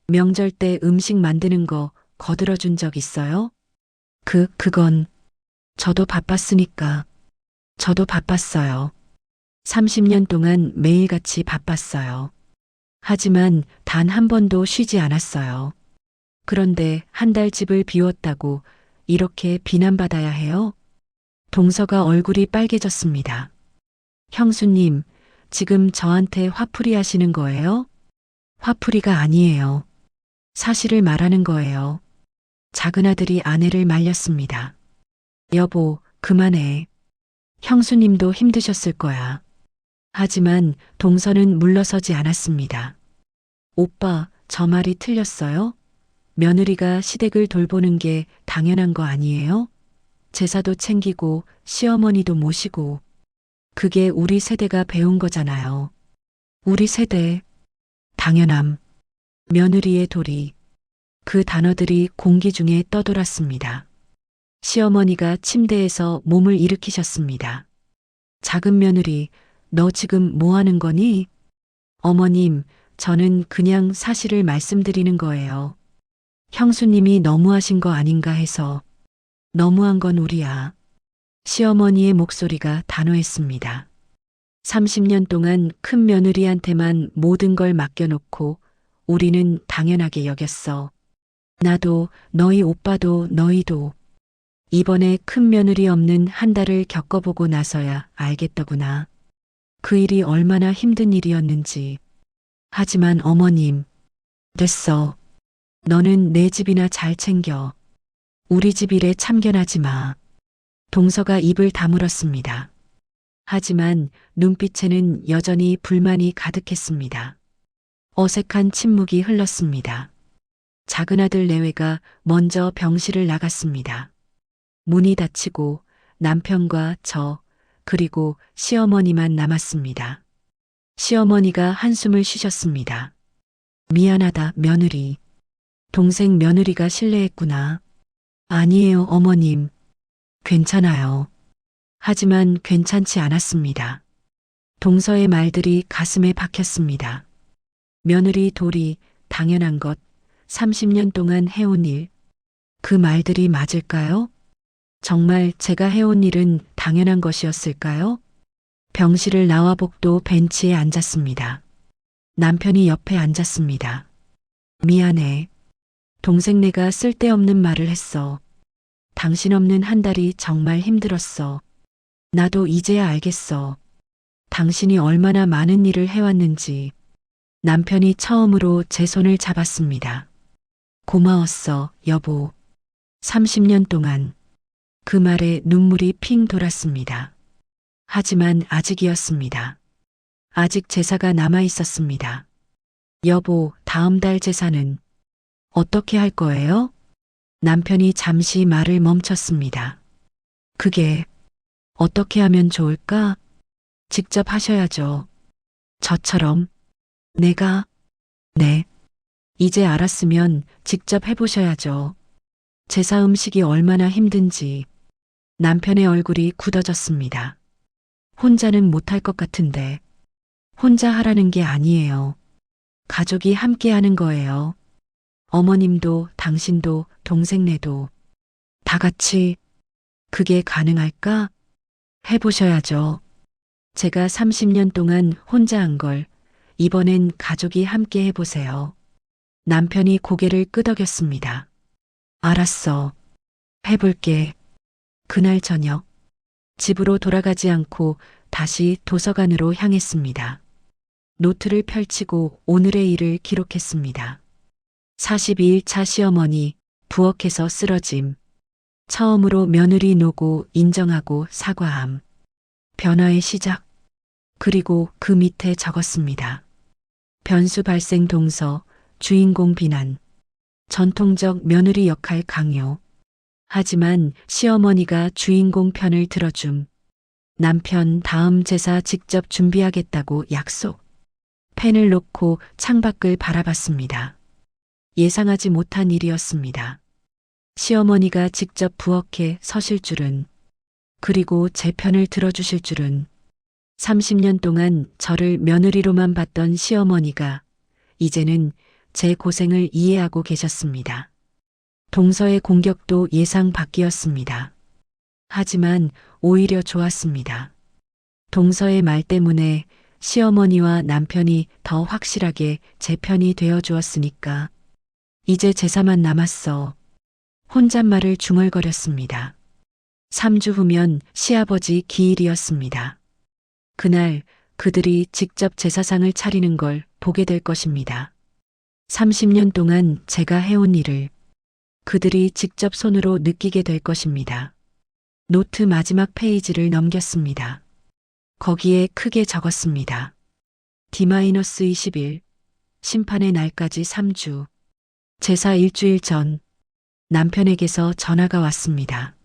명절 때 음식 만드는 거 거들어 준 적 있어요? 그건 저도 바빴으니까. 저도 바빴어요. 30년 동안 매일같이 바빴어요. 하지만 단 한 번도 쉬지 않았어요. 그런데 한 달 집을 비웠다고 이렇게 비난받아야 해요? 동서가 얼굴이 빨개졌습니다. 형수님, 지금 저한테 화풀이 하시는 거예요? 화풀이가 아니에요. 사실을 말하는 거예요. 작은 아들이 아내를 말렸습니다. 여보, 그만해. 형수님도 힘드셨을 거야. 하지만 동서는 물러서지 않았습니다. 오빠, 저 말이 틀렸어요? 며느리가 시댁을 돌보는 게 당연한 거 아니에요? 제사도 챙기고 시어머니도 모시고. 그게 우리 세대가 배운 거잖아요. 우리 세대. 당연함. 며느리의 도리. 그 단어들이 공기 중에 떠돌았습니다. 시어머니가 침대에서 몸을 일으키셨습니다. 작은 며느리, 너 지금 뭐 하는 거니? 어머님, 저는 그냥 사실을 말씀드리는 거예요. 형수님이 너무하신 거 아닌가 해서. 너무한 건 우리야. 시어머니의 목소리가 단호했습니다. 30년 동안 큰 며느리한테만 모든 걸 맡겨놓고 우리는 당연하게 여겼어. 나도, 너희 오빠도, 너희도. 이번에 큰 며느리 없는 한 달을 겪어보고 나서야 알겠더구나. 그 일이 얼마나 힘든 일이었는지. 하지만 어머님, 됐어. 너는 내 집이나 잘 챙겨. 우리 집 일에 참견하지 마. 동서가 입을 다물었습니다. 하지만 눈빛에는 여전히 불만이 가득했습니다. 어색한 침묵이 흘렀습니다. 작은 아들 내외가 먼저 병실을 나갔습니다. 문이 닫히고 남편과 저, 그리고 시어머니만 남았습니다. 시어머니가 한숨을 쉬셨습니다. 미안하다, 며느리. 동생 며느리가 실례했구나. 아니에요, 어머님. 괜찮아요. 하지만 괜찮지 않았습니다. 동서의 말들이 가슴에 박혔습니다. 며느리 도리, 당연한 것, 30년 동안 해온 일. 그 말들이 맞을까요? 정말 제가 해온 일은 당연한 것이었을까요? 병실을 나와 복도 벤치에 앉았습니다. 남편이 옆에 앉았습니다. 미안해. 동생네가 쓸데없는 말을 했어. 당신 없는 한 달이 정말 힘들었어. 나도 이제야 알겠어. 당신이 얼마나 많은 일을 해왔는지. 남편이 처음으로 제 손을 잡았습니다. 고마웠어, 여보. 30년 동안. 그 말에 눈물이 핑 돌았습니다. 하지만 아직이었습니다. 아직 제사가 남아 있었습니다. 여보, 다음 달 제사는 어떻게 할 거예요? 남편이 잠시 말을 멈췄습니다. 그게 어떻게 하면 좋을까? 직접 하셔야죠. 저처럼. 내가? 네. 이제 알았으면 직접 해보셔야죠. 제사 음식이 얼마나 힘든지. 남편의 얼굴이 굳어졌습니다. 혼자는 못할 것 같은데. 혼자 하라는 게 아니에요. 가족이 함께 하는 거예요. 어머님도 당신도 동생네도 다 같이. 그게 가능할까? 해보셔야죠. 제가 30년 동안 혼자 한 걸 이번엔 가족이 함께 해보세요. 남편이 고개를 끄덕였습니다. 알았어. 해볼게. 그날 저녁, 집으로 돌아가지 않고 다시 도서관으로 향했습니다. 노트를 펼치고 오늘의 일을 기록했습니다. 42일 차 시어머니, 부엌에서 쓰러짐. 처음으로 며느리 노고 인정하고 사과함. 변화의 시작. 그리고 그 밑에 적었습니다. 변수 발생 동서, 주인공 비난. 전통적 며느리 역할 강요. 하지만 시어머니가 주인공 편을 들어줌. 남편 다음 제사 직접 준비하겠다고 약속. 펜을 놓고 창밖을 바라봤습니다. 예상하지 못한 일이었습니다. 시어머니가 직접 부엌에 서실 줄은, 그리고 제 편을 들어주실 줄은. 30년 동안 저를 며느리로만 봤던 시어머니가 이제는 제 고생을 이해하고 계셨습니다. 동서의 공격도 예상 밖이었습니다. 하지만 오히려 좋았습니다. 동서의 말 때문에 시어머니와 남편이 더 확실하게 제 편이 되어 주었으니까. 이제 제사만 남았어. 혼잣말을 중얼거렸습니다. 3주 후면 시아버지 기일이었습니다. 그날 그들이 직접 제사상을 차리는 걸 보게 될 것입니다. 30년 동안 제가 해온 일을 그들이 직접 손으로 느끼게 될 것입니다. 노트 마지막 페이지를 넘겼습니다. 거기에 크게 적었습니다. D-20일, 심판의 날까지 3주. 제사 일주일 전, 남편에게서 전화가 왔습니다.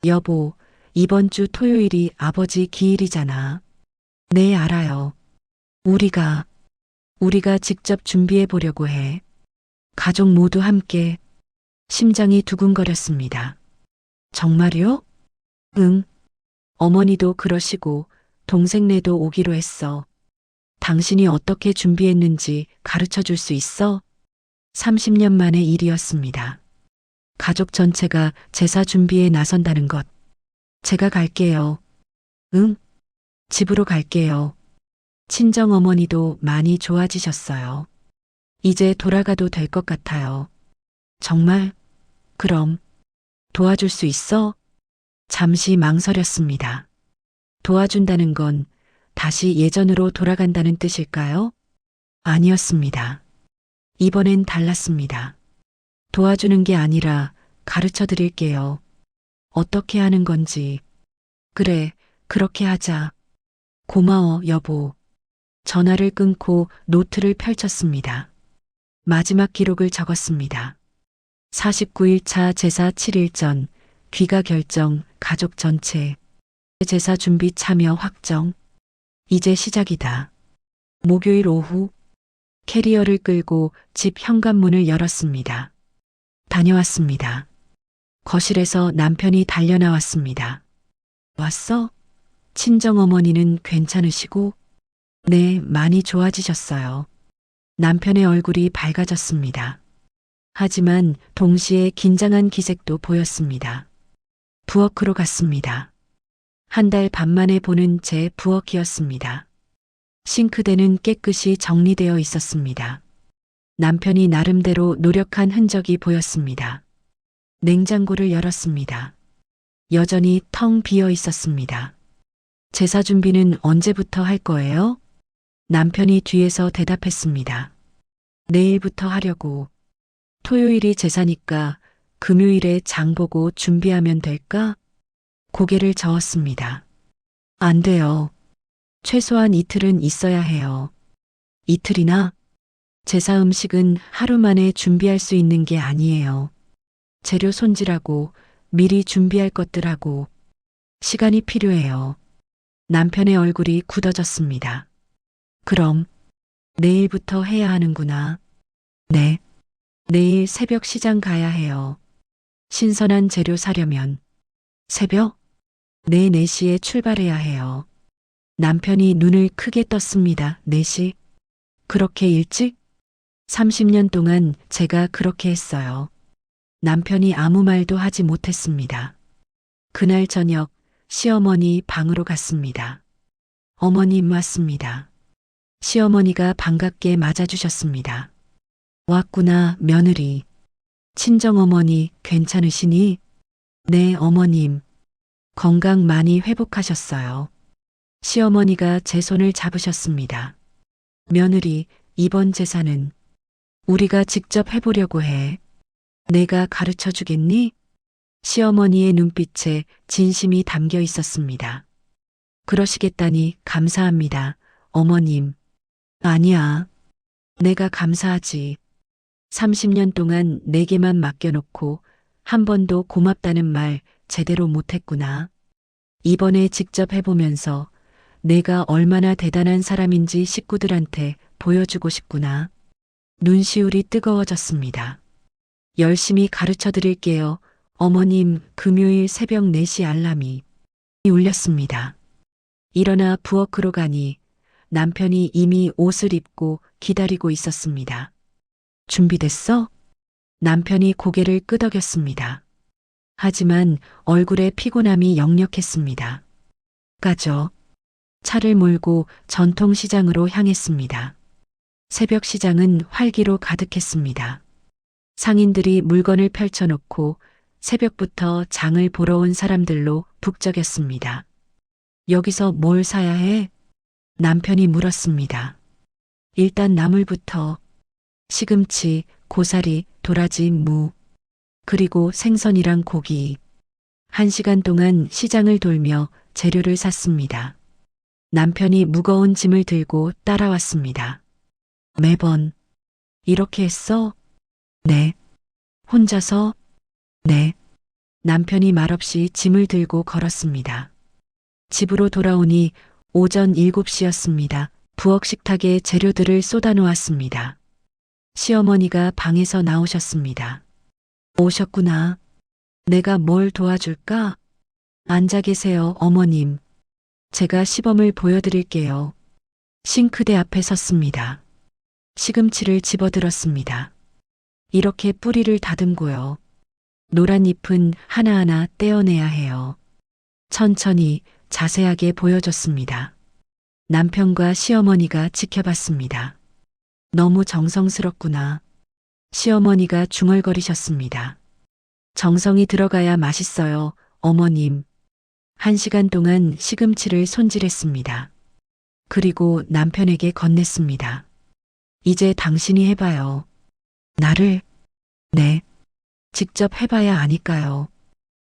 여보, 이번 주 토요일이 아버지 기일이잖아. 네, 알아요. 우리가 직접 준비해 보려고 해. 가족 모두 함께. 심장이 두근거렸습니다. 정말요? 응. 어머니도 그러시고 동생네도 오기로 했어. 당신이 어떻게 준비했는지 가르쳐 줄 수 있어? 30년 만의 일이었습니다. 가족 전체가 제사 준비에 나선다는 것. 제가 갈게요. 응? 집으로 갈게요. 친정 어머니도 많이 좋아지셨어요. 이제 돌아가도 될 것 같아요. 정말? 그럼 도와줄 수 있어? 잠시 망설였습니다. 도와준다는 건 다시 예전으로 돌아간다는 뜻일까요? 아니었습니다. 이번엔 달랐습니다. 도와주는 게 아니라 가르쳐 드릴게요. 어떻게 하는 건지. 그래, 그렇게 하자. 고마워, 여보. 전화를 끊고 노트를 펼쳤습니다. 마지막 기록을 적었습니다. 49일 차 제사 7일 전, 귀가 결정, 가족 전체. 제사 준비 참여 확정. 이제 시작이다. 목요일 오후, 캐리어를 끌고 집 현관문을 열었습니다. 다녀왔습니다. 거실에서 남편이 달려나왔습니다. 왔어? 친정어머니는 괜찮으시고? 네, 많이 좋아지셨어요. 남편의 얼굴이 밝아졌습니다. 하지만 동시에 긴장한 기색도 보였습니다. 부엌으로 갔습니다. 한 달 반 만에 보는 제 부엌이었습니다. 싱크대는 깨끗이 정리되어 있었습니다. 남편이 나름대로 노력한 흔적이 보였습니다. 냉장고를 열었습니다. 여전히 텅 비어 있었습니다. 제사 준비는 언제부터 할 거예요? 남편이 뒤에서 대답했습니다. 내일부터 하려고. 토요일이 제사니까 금요일에 장 보고 준비하면 될까? 고개를 저었습니다. 안 돼요. 최소한 이틀은 있어야 해요. 이틀이나? 제사 음식은 하루 만에 준비할 수 있는 게 아니에요. 재료 손질하고 미리 준비할 것들하고 시간이 필요해요. 남편의 얼굴이 굳어졌습니다. 그럼 내일부터 해야 하는구나. 네. 내일 새벽 시장 가야 해요. 신선한 재료 사려면. 새벽? 내 4시에 출발해야 해요. 남편이 눈을 크게 떴습니다. 4시? 그렇게 일찍? 30년 동안 제가 그렇게 했어요. 남편이 아무 말도 하지 못했습니다. 그날 저녁 시어머니 방으로 갔습니다. 어머님 왔습니다. 시어머니가 반갑게 맞아주셨습니다. 왔구나, 며느리. 친정어머니 괜찮으시니? 네, 어머님. 건강 많이 회복하셨어요. 시어머니가 제 손을 잡으셨습니다. 며느리, 이번 제사는 우리가 직접 해보려고 해. 내가 가르쳐 주겠니? 시어머니의 눈빛에 진심이 담겨 있었습니다. 그러시겠다니 감사합니다, 어머님. 아니야. 내가 감사하지. 30년 동안 내게만 맡겨놓고 한 번도 고맙다는 말 제대로 못했구나. 이번에 직접 해보면서 내가 얼마나 대단한 사람인지 식구들한테 보여주고 싶구나. 눈시울이 뜨거워졌습니다. 열심히 가르쳐 드릴게요. 어머님, 금요일 새벽 4시 알람이 울렸습니다. 일어나 부엌으로 가니 남편이 이미 옷을 입고 기다리고 있었습니다. 준비됐어? 남편이 고개를 끄덕였습니다. 하지만 얼굴에 피곤함이 역력했습니다. 가죠. 차를 몰고 전통시장으로 향했습니다. 새벽 시장은 활기로 가득했습니다. 상인들이 물건을 펼쳐놓고 새벽부터 장을 보러 온 사람들로 북적였습니다. 여기서 뭘 사야 해? 남편이 물었습니다. 일단 나물부터. 시금치, 고사리, 도라지, 무, 그리고 생선이랑 고기. 1시간 동안 시장을 돌며 재료를 샀습니다. 남편이 무거운 짐을 들고 따라왔습니다. 매번 이렇게 했어? 네. 혼자서? 네. 남편이 말없이 짐을 들고 걸었습니다. 집으로 돌아오니 오전 7시였습니다. 부엌 식탁에 재료들을 쏟아놓았습니다. 시어머니가 방에서 나오셨습니다. 오셨구나. 내가 뭘 도와줄까? 앉아 계세요, 어머님. 제가 시범을 보여드릴게요. 싱크대 앞에 섰습니다. 시금치를 집어들었습니다. 이렇게 뿌리를 다듬고요. 노란 잎은 하나하나 떼어내야 해요. 천천히 자세하게 보여줬습니다. 남편과 시어머니가 지켜봤습니다. 너무 정성스럽구나. 시어머니가 중얼거리셨습니다. 정성이 들어가야 맛있어요, 어머님. 1시간 동안 시금치를 손질했습니다. 그리고 남편에게 건넸습니다. 이제 당신이 해봐요. 나를? 네. 직접 해봐야 아니까요.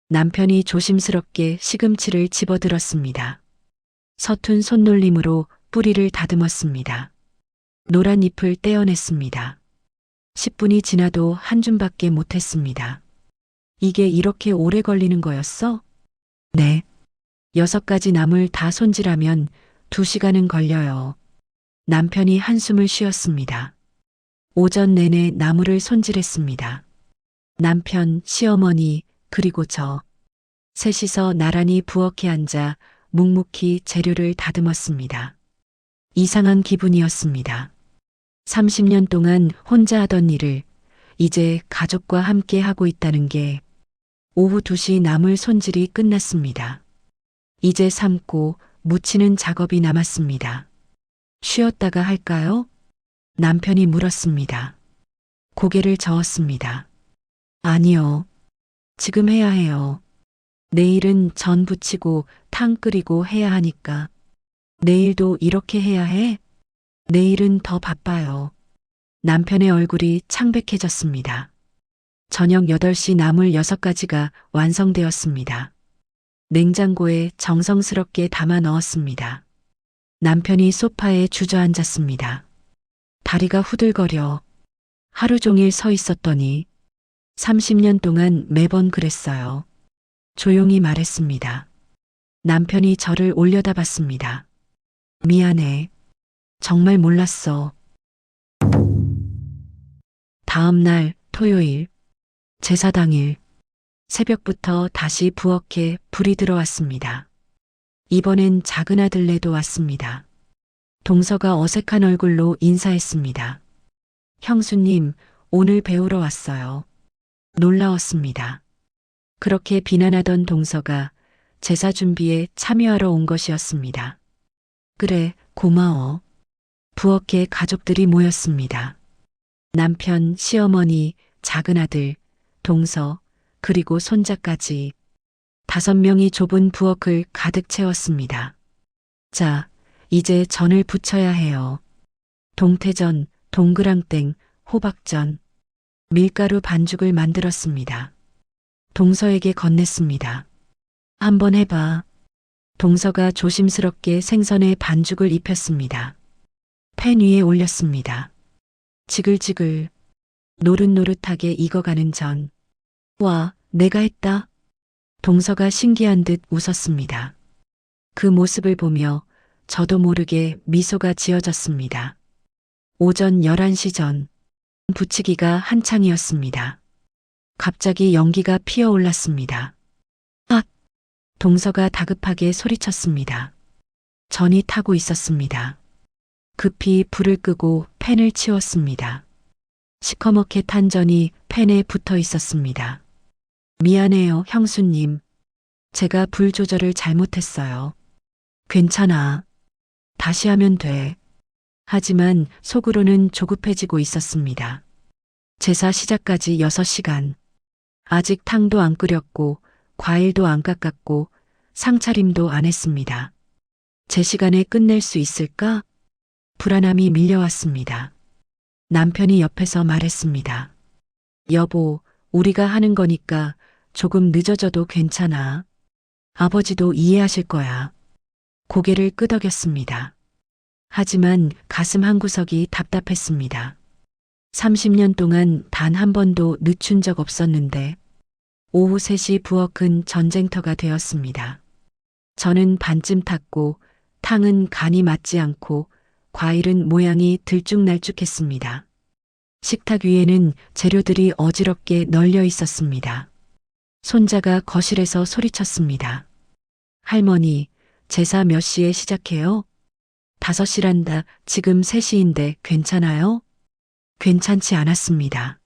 남편이 조심스럽게 시금치를 집어들었습니다. 서툰 손놀림으로 뿌리를 다듬었습니다. 노란 잎을 떼어냈습니다. 10분이 지나도 한 줌밖에 못했습니다. 이게 이렇게 오래 걸리는 거였어? 네. 6가지 나물 다 손질하면 2시간은 걸려요. 남편이 한숨을 쉬었습니다. 오전 내내 나물을 손질했습니다. 남편, 시어머니, 그리고 저. 셋이서 나란히 부엌에 앉아 묵묵히 재료를 다듬었습니다. 이상한 기분이었습니다. 30년 동안 혼자 하던 일을 이제 가족과 함께 하고 있다는 게. 오후 2시 나물 손질이 끝났습니다. 이제 삶고 무치는 작업이 남았습니다. 쉬었다가 할까요? 남편이 물었습니다. 고개를 저었습니다. 아니요. 지금 해야 해요. 내일은 전 부치고 탕 끓이고 해야 하니까. 내일도 이렇게 해야 해? 내일은 더 바빠요. 남편의 얼굴이 창백해졌습니다. 저녁 8시 나물 6가지가 완성되었습니다. 냉장고에 정성스럽게 담아 넣었습니다. 남편이 소파에 주저앉았습니다. 다리가 후들거려 하루 종일 서 있었더니 30년 동안 매번 그랬어요. 조용히 말했습니다. 남편이 저를 올려다봤습니다. 미안해. 정말 몰랐어. 다음 날 토요일 제사 당일 새벽부터 다시 부엌에 불이 들어왔습니다. 이번엔 작은 아들네도 왔습니다. 동서가 어색한 얼굴로 인사했습니다. 형수님, 오늘 배우러 왔어요. 놀라웠습니다. 그렇게 비난하던 동서가 제사 준비에 참여하러 온 것이었습니다. 그래, 고마워. 부엌에 가족들이 모였습니다. 남편, 시어머니, 작은아들, 동서, 그리고 손자까지 5명이 좁은 부엌을 가득 채웠습니다. 자, 이제 전을 부쳐야 해요. 동태전, 동그랑땡, 호박전, 밀가루 반죽을 만들었습니다. 동서에게 건넸습니다. 한번 해봐. 동서가 조심스럽게 생선에 반죽을 입혔습니다. 팬 위에 올렸습니다. 지글지글, 노릇노릇하게 익어가는 전. 와, 내가 했다. 동서가 신기한 듯 웃었습니다. 그 모습을 보며 저도 모르게 미소가 지어졌습니다. 오전 11시 전, 부치기가 한창이었습니다. 갑자기 연기가 피어올랐습니다. 아! 동서가 다급하게 소리쳤습니다. 전이 타고 있었습니다. 급히 불을 끄고 팬을 치웠습니다. 시커멓게 탄 전이 팬에 붙어 있었습니다. 미안해요, 형수님. 제가 불 조절을 잘못했어요. 괜찮아. 다시 하면 돼. 하지만 속으로는 조급해지고 있었습니다. 제사 시작까지 6시간. 아직 탕도 안 끓였고 과일도 안 깎았고 상차림도 안 했습니다. 제 시간에 끝낼 수 있을까? 불안함이 밀려왔습니다. 남편이 옆에서 말했습니다. 여보, 우리가 하는 거니까 조금 늦어져도 괜찮아. 아버지도 이해하실 거야. 고개를 끄덕였습니다. 하지만 가슴 한구석이 답답했습니다. 30년 동안 단 한 번도 늦춘 적 없었는데 오후 3시 부엌은 전쟁터가 되었습니다. 저는 반쯤 탔고 탕은 간이 맞지 않고 과일은 모양이 들쭉날쭉했습니다. 식탁 위에는 재료들이 어지럽게 널려 있었습니다. 손자가 거실에서 소리쳤습니다. 할머니, 제사 몇 시에 시작해요? 5시란다. 지금 3시인데 괜찮아요? 괜찮지 않았습니다.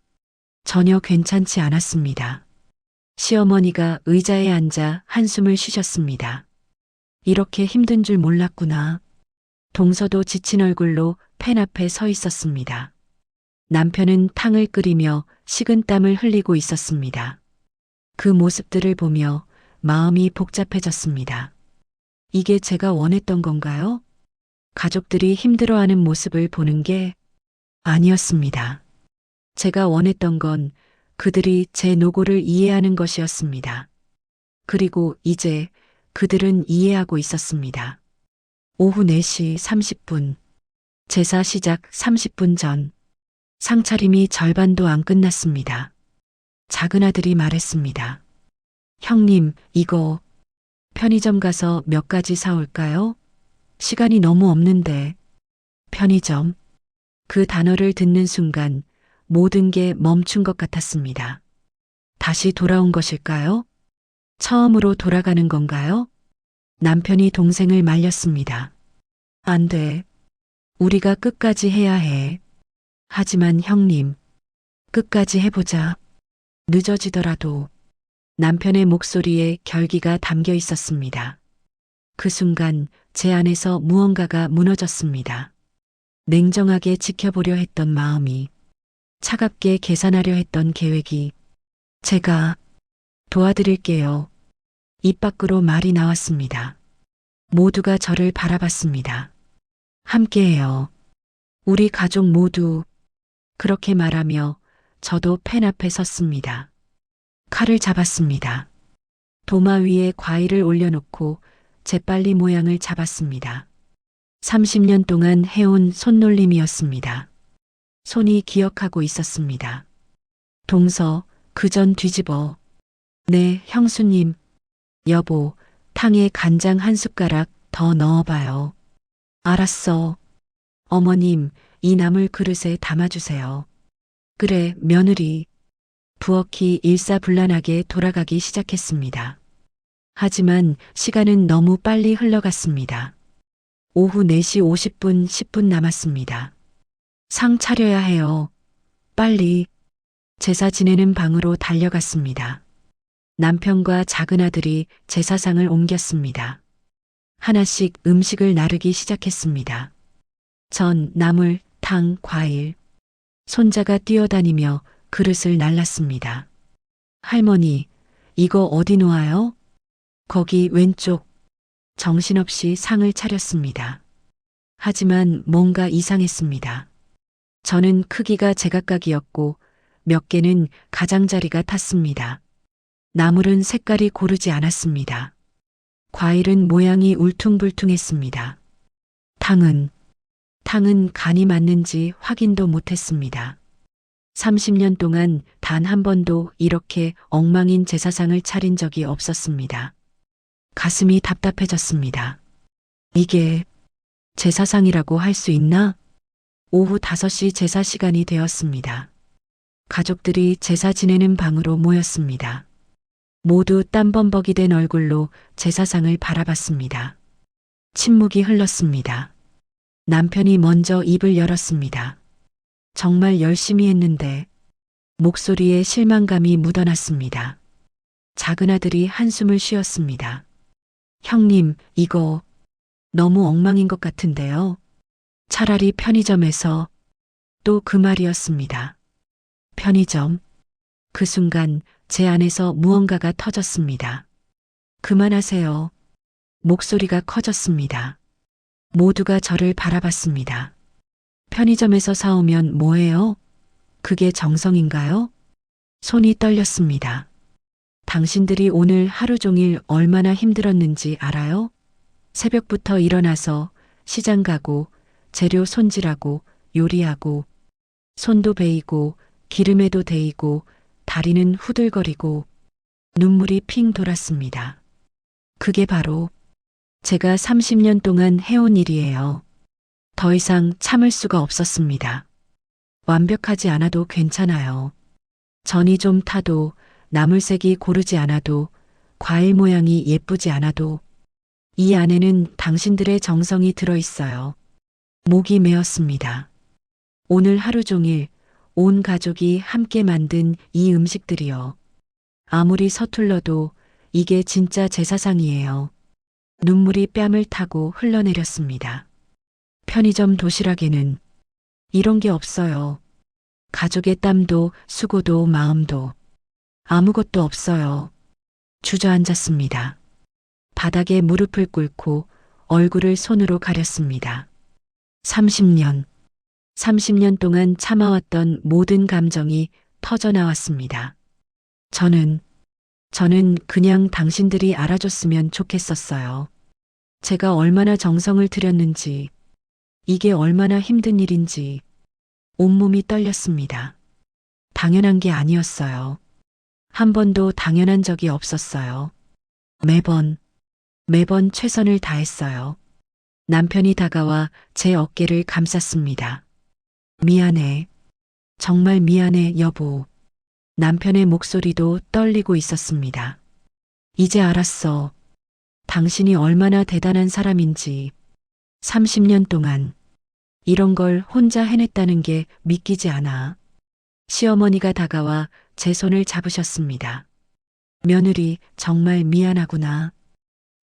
전혀 괜찮지 않았습니다. 시어머니가 의자에 앉아 한숨을 쉬셨습니다. 이렇게 힘든 줄 몰랐구나. 동서도 지친 얼굴로 팬 앞에 서 있었습니다. 남편은 탕을 끓이며 식은땀을 흘리고 있었습니다. 그 모습들을 보며 마음이 복잡해졌습니다. 이게 제가 원했던 건가요? 가족들이 힘들어하는 모습을 보는 게 아니었습니다. 제가 원했던 건 그들이 제 노고를 이해하는 것이었습니다. 그리고 이제 그들은 이해하고 있었습니다. 오후 4시 30분, 제사 시작 30분 전, 상차림이 절반도 안 끝났습니다. 작은아들이 말했습니다. 형님, 이거 편의점 가서 몇 가지 사올까요? 시간이 너무 없는데. 편의점. 그 단어를 듣는 순간 모든 게 멈춘 것 같았습니다. 다시 돌아온 것일까요? 처음으로 돌아가는 건가요? 남편이 동생을 말렸습니다. 안 돼. 우리가 끝까지 해야 해. 하지만 형님, 끝까지 해보자. 늦어지더라도. 남편의 목소리에 결기가 담겨 있었습니다. 그 순간 제 안에서 무언가가 무너졌습니다. 냉정하게 지켜보려 했던 마음이, 차갑게 계산하려 했던 계획이, 제가 도와드릴게요. 입 밖으로 말이 나왔습니다. 모두가 저를 바라봤습니다. 함께해요. 우리 가족 모두. 그렇게 말하며 저도 팬 앞에 섰습니다. 칼을 잡았습니다. 도마 위에 과일을 올려놓고 재빨리 모양을 잡았습니다. 30년 동안 해온 손놀림이었습니다. 손이 기억하고 있었습니다. 동서, 그 전 뒤집어. 네, 형수님. 여보, 탕에 간장 한 숟가락 더 넣어봐요. 알았어. 어머님, 이 나물 그릇에 담아주세요. 그래, 며느리. 부엌이 일사불란하게 돌아가기 시작했습니다. 하지만 시간은 너무 빨리 흘러갔습니다. 오후 4시 50분, 10분 남았습니다. 상 차려야 해요. 빨리. 제사 지내는 방으로 달려갔습니다. 남편과 작은 아들이 제사상을 옮겼습니다. 하나씩 음식을 나르기 시작했습니다. 전, 나물, 탕, 과일. 손자가 뛰어다니며 그릇을 날랐습니다. 할머니, 이거 어디 놓아요? 거기 왼쪽. 정신없이 상을 차렸습니다. 하지만 뭔가 이상했습니다. 저는 크기가 제각각이었고 몇 개는 가장자리가 탔습니다. 나물은 색깔이 고르지 않았습니다. 과일은 모양이 울퉁불퉁했습니다. 탕은 간이 맞는지 확인도 못했습니다. 30년 동안 단 한 번도 이렇게 엉망인 제사상을 차린 적이 없었습니다. 가슴이 답답해졌습니다. 이게 제사상이라고 할 수 있나? 오후 5시 제사 시간이 되었습니다. 가족들이 제사 지내는 방으로 모였습니다. 모두 땀범벅이 된 얼굴로 제사상을 바라봤습니다. 침묵이 흘렀습니다. 남편이 먼저 입을 열었습니다. 정말 열심히 했는데. 목소리에 실망감이 묻어났습니다. 작은 아들이 한숨을 쉬었습니다. 형님, 이거 너무 엉망인 것 같은데요. 차라리 편의점에서. 또 그 말이었습니다. 편의점. 그 순간 제 안에서 무언가가 터졌습니다. 그만하세요. 목소리가 커졌습니다. 모두가 저를 바라봤습니다. 편의점에서 사오면 뭐예요? 그게 정성인가요? 손이 떨렸습니다. 당신들이 오늘 하루 종일 얼마나 힘들었는지 알아요? 새벽부터 일어나서 시장 가고 재료 손질하고 요리하고 손도 베이고 기름에도 데이고 다리는 후들거리고 눈물이 핑 돌았습니다. 그게 바로 제가 30년 동안 해온 일이에요. 더 이상 참을 수가 없었습니다. 완벽하지 않아도 괜찮아요. 전이 좀 타도 나물색이 고르지 않아도 과일 모양이 예쁘지 않아도 이 안에는 당신들의 정성이 들어있어요. 목이 메었습니다. 오늘 하루 종일 온 가족이 함께 만든 이 음식들이요. 아무리 서툴러도 이게 진짜 제사상이에요. 눈물이 뺨을 타고 흘러내렸습니다. 편의점 도시락에는 이런 게 없어요. 가족의 땀도 수고도 마음도 아무것도 없어요. 주저앉았습니다. 바닥에 무릎을 꿇고 얼굴을 손으로 가렸습니다. 30년 동안 참아왔던 모든 감정이 터져나왔습니다. 저는 그냥 당신들이 알아줬으면 좋겠었어요. 제가 얼마나 정성을 들였는지, 이게 얼마나 힘든 일인지 온몸이 떨렸습니다. 당연한 게 아니었어요. 한 번도 당연한 적이 없었어요. 매번 최선을 다했어요. 남편이 다가와 제 어깨를 감쌌습니다. 미안해. 정말 미안해, 여보. 남편의 목소리도 떨리고 있었습니다. 이제 알았어. 당신이 얼마나 대단한 사람인지. 30년 동안 이런 걸 혼자 해냈다는 게 믿기지 않아. 시어머니가 다가와 제 손을 잡으셨습니다. 며느리 정말 미안하구나.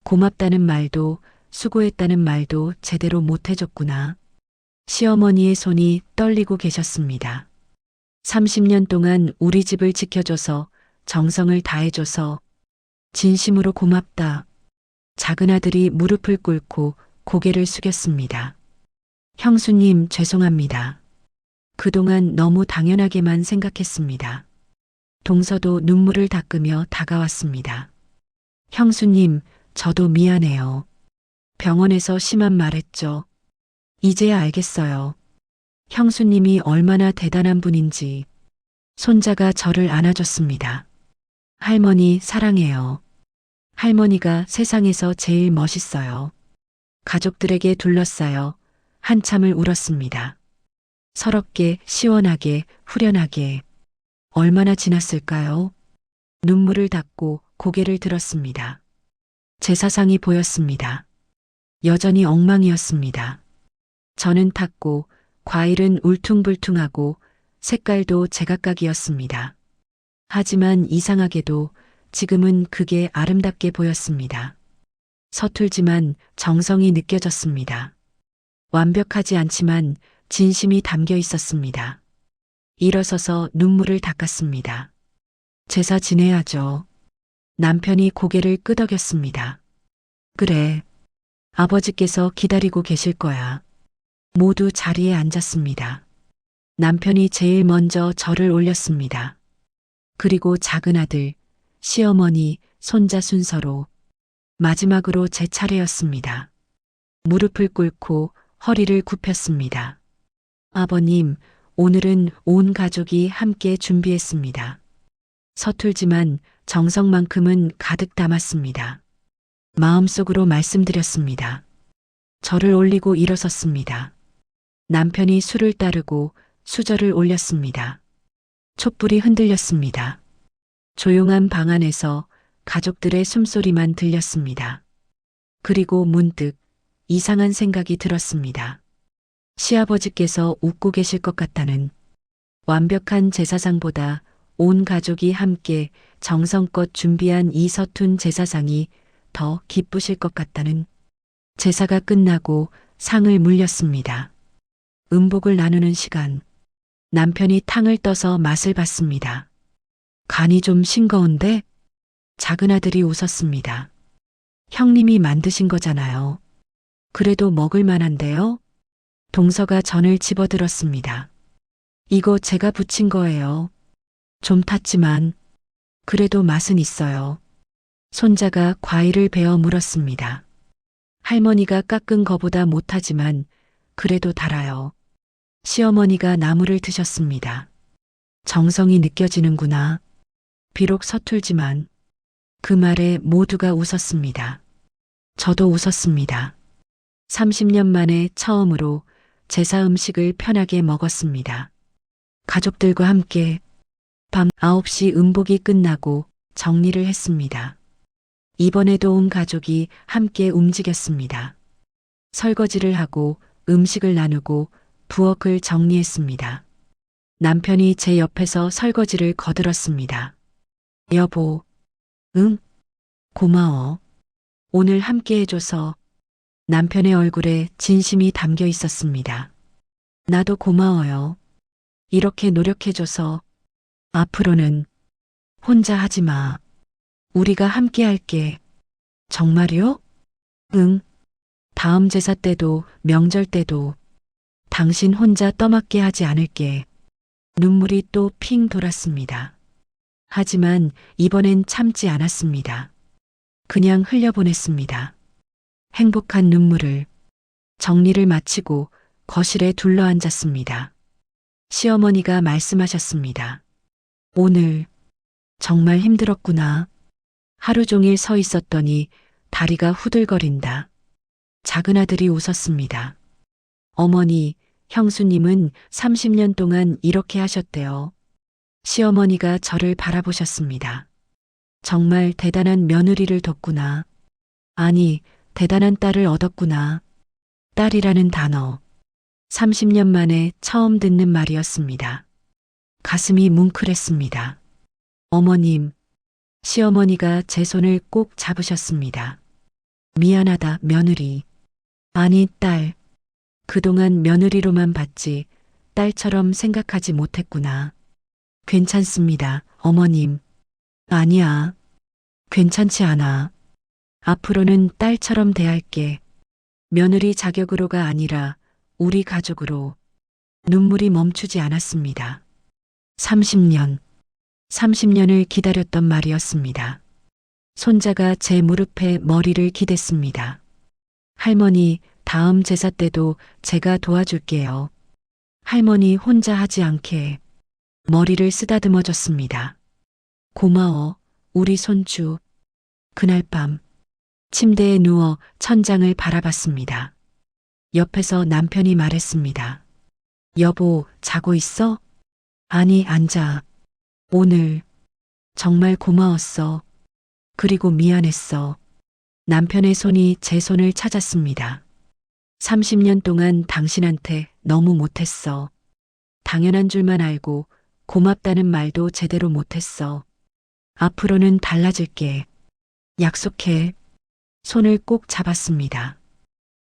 고맙다는 말도 수고했다는 말도 제대로 못해줬구나. 시어머니의 손이 떨리고 계셨습니다. 30년 동안 우리 집을 지켜줘서 정성을 다해줘서 진심으로 고맙다. 작은 아들이 무릎을 꿇고 고개를 숙였습니다. 형수님, 죄송합니다. 그동안 너무 당연하게만 생각했습니다. 동서도 눈물을 닦으며 다가왔습니다. 형수님, 저도 미안해요. 병원에서 심한 말했죠. 이제야 알겠어요. 형수님이 얼마나 대단한 분인지. 손자가 저를 안아줬습니다. 할머니, 사랑해요. 할머니가 세상에서 제일 멋있어요. 가족들에게 둘러싸여 한참을 울었습니다. 서럽게, 시원하게, 후련하게. 얼마나 지났을까요? 눈물을 닦고 고개를 들었습니다. 제사상이 보였습니다. 여전히 엉망이었습니다. 저는 탔고 과일은 울퉁불퉁하고 색깔도 제각각이었습니다. 하지만 이상하게도 지금은 그게 아름답게 보였습니다. 서툴지만 정성이 느껴졌습니다. 완벽하지 않지만 진심이 담겨 있었습니다. 일어서서 눈물을 닦았습니다. 제사 지내야죠. 남편이 고개를 끄덕였습니다. 그래. 아버지께서 기다리고 계실 거야. 모두 자리에 앉았습니다. 남편이 제일 먼저 절을 올렸습니다. 그리고 작은 아들, 시어머니, 손자 순서로 마지막으로 제 차례였습니다. 무릎을 꿇고 허리를 굽혔습니다. 아버님, 오늘은 온 가족이 함께 준비했습니다. 서툴지만 정성만큼은 가득 담았습니다. 마음속으로 말씀드렸습니다. 절을 올리고 일어섰습니다. 남편이 술을 따르고 수저를 올렸습니다. 촛불이 흔들렸습니다. 조용한 방 안에서 가족들의 숨소리만 들렸습니다. 그리고 문득 이상한 생각이 들었습니다. 시아버지께서 웃고 계실 것 같다는, 완벽한 제사상보다 온 가족이 함께 정성껏 준비한 이 서툰 제사상이 더 기쁘실 것 같다는. 제사가 끝나고 상을 물렸습니다. 음복을 나누는 시간. 남편이 탕을 떠서 맛을 봤습니다. 간이 좀 싱거운데? 작은 아들이 웃었습니다. 형님이 만드신 거잖아요. 그래도 먹을 만한데요? 동서가 전을 집어들었습니다. 이거 제가 부친 거예요. 좀 탔지만 그래도 맛은 있어요. 손자가 과일을 베어 물었습니다. 할머니가 깎은 거보다 못하지만 그래도 달아요. 시어머니가 나물을 드셨습니다. 정성이 느껴지는구나. 비록 서툴지만. 그 말에 모두가 웃었습니다. 저도 웃었습니다. 30년 만에 처음으로 제사 음식을 편하게 먹었습니다. 가족들과 함께 밤 9시 음복이 끝나고 정리를 했습니다. 이번에도 온 가족이 함께 움직였습니다. 설거지를 하고 음식을 나누고 부엌을 정리했습니다. 남편이 제 옆에서 설거지를 거들었습니다. 여보, 응? 고마워. 오늘 함께 해줘서. 남편의 얼굴에 진심이 담겨 있었습니다. 나도 고마워요. 이렇게 노력해줘서. 앞으로는 혼자 하지 마. 우리가 함께 할게. 정말요? 응. 다음 제사 때도 명절 때도 당신 혼자 떠맡게 하지 않을게. 눈물이 또 핑 돌았습니다. 하지만 이번엔 참지 않았습니다. 그냥 흘려보냈습니다. 행복한 눈물을. 정리를 마치고 거실에 둘러앉았습니다. 시어머니가 말씀하셨습니다. 오늘 정말 힘들었구나. 하루 종일 서 있었더니 다리가 후들거린다. 작은 아들이 웃었습니다. 어머니, 형수님은 30년 동안 이렇게 하셨대요. 시어머니가 저를 바라보셨습니다. 정말 대단한 며느리를 뒀구나. 아니, 대단한 딸을 얻었구나. 딸이라는 단어. 30년 만에 처음 듣는 말이었습니다. 가슴이 뭉클했습니다. 어머님, 시어머니가 제 손을 꼭 잡으셨습니다. 미안하다, 며느리. 아니, 딸. 그동안 며느리로만 봤지 딸처럼 생각하지 못했구나. 괜찮습니다, 어머님. 아니야. 괜찮지 않아. 앞으로는 딸처럼 대할게. 며느리 자격으로가 아니라 우리 가족으로. 눈물이 멈추지 않았습니다. 30년을 기다렸던 말이었습니다. 손자가 제 무릎에 머리를 기댔습니다. 할머니, 다음 제사 때도 제가 도와줄게요. 할머니 혼자 하지 않게. 머리를 쓰다듬어 줬습니다. 고마워, 우리 손주. 그날 밤 침대에 누워 천장을 바라봤습니다. 옆에서 남편이 말했습니다. 여보, 자고 있어? 아니, 앉아. 오늘 정말 고마웠어. 그리고 미안했어. 남편의 손이 제 손을 찾았습니다. 30년 동안 당신한테 너무 못했어. 당연한 줄만 알고 고맙다는 말도 제대로 못했어. 앞으로는 달라질게. 약속해. 손을 꼭 잡았습니다.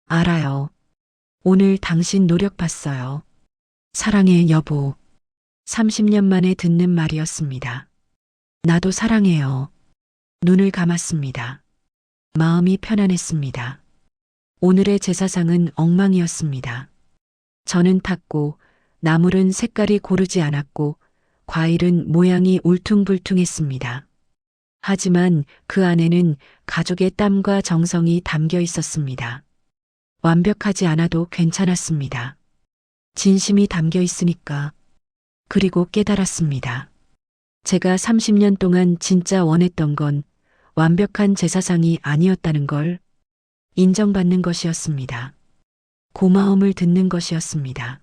알아요. 오늘 당신 노력 봤어요. 사랑해, 여보. 30년 만에 듣는 말이었습니다. 나도 사랑해요. 눈을 감았습니다. 마음이 편안했습니다. 오늘의 제사상은 엉망이었습니다. 저는 탔고, 나물은 색깔이 고르지 않았고, 과일은 모양이 울퉁불퉁했습니다. 하지만 그 안에는 가족의 땀과 정성이 담겨 있었습니다. 완벽하지 않아도 괜찮았습니다. 진심이 담겨 있으니까. 그리고 깨달았습니다. 제가 30년 동안 진짜 원했던 건 완벽한 제사상이 아니었다는 걸 인정받는 것이었습니다. 고마움을 듣는 것이었습니다.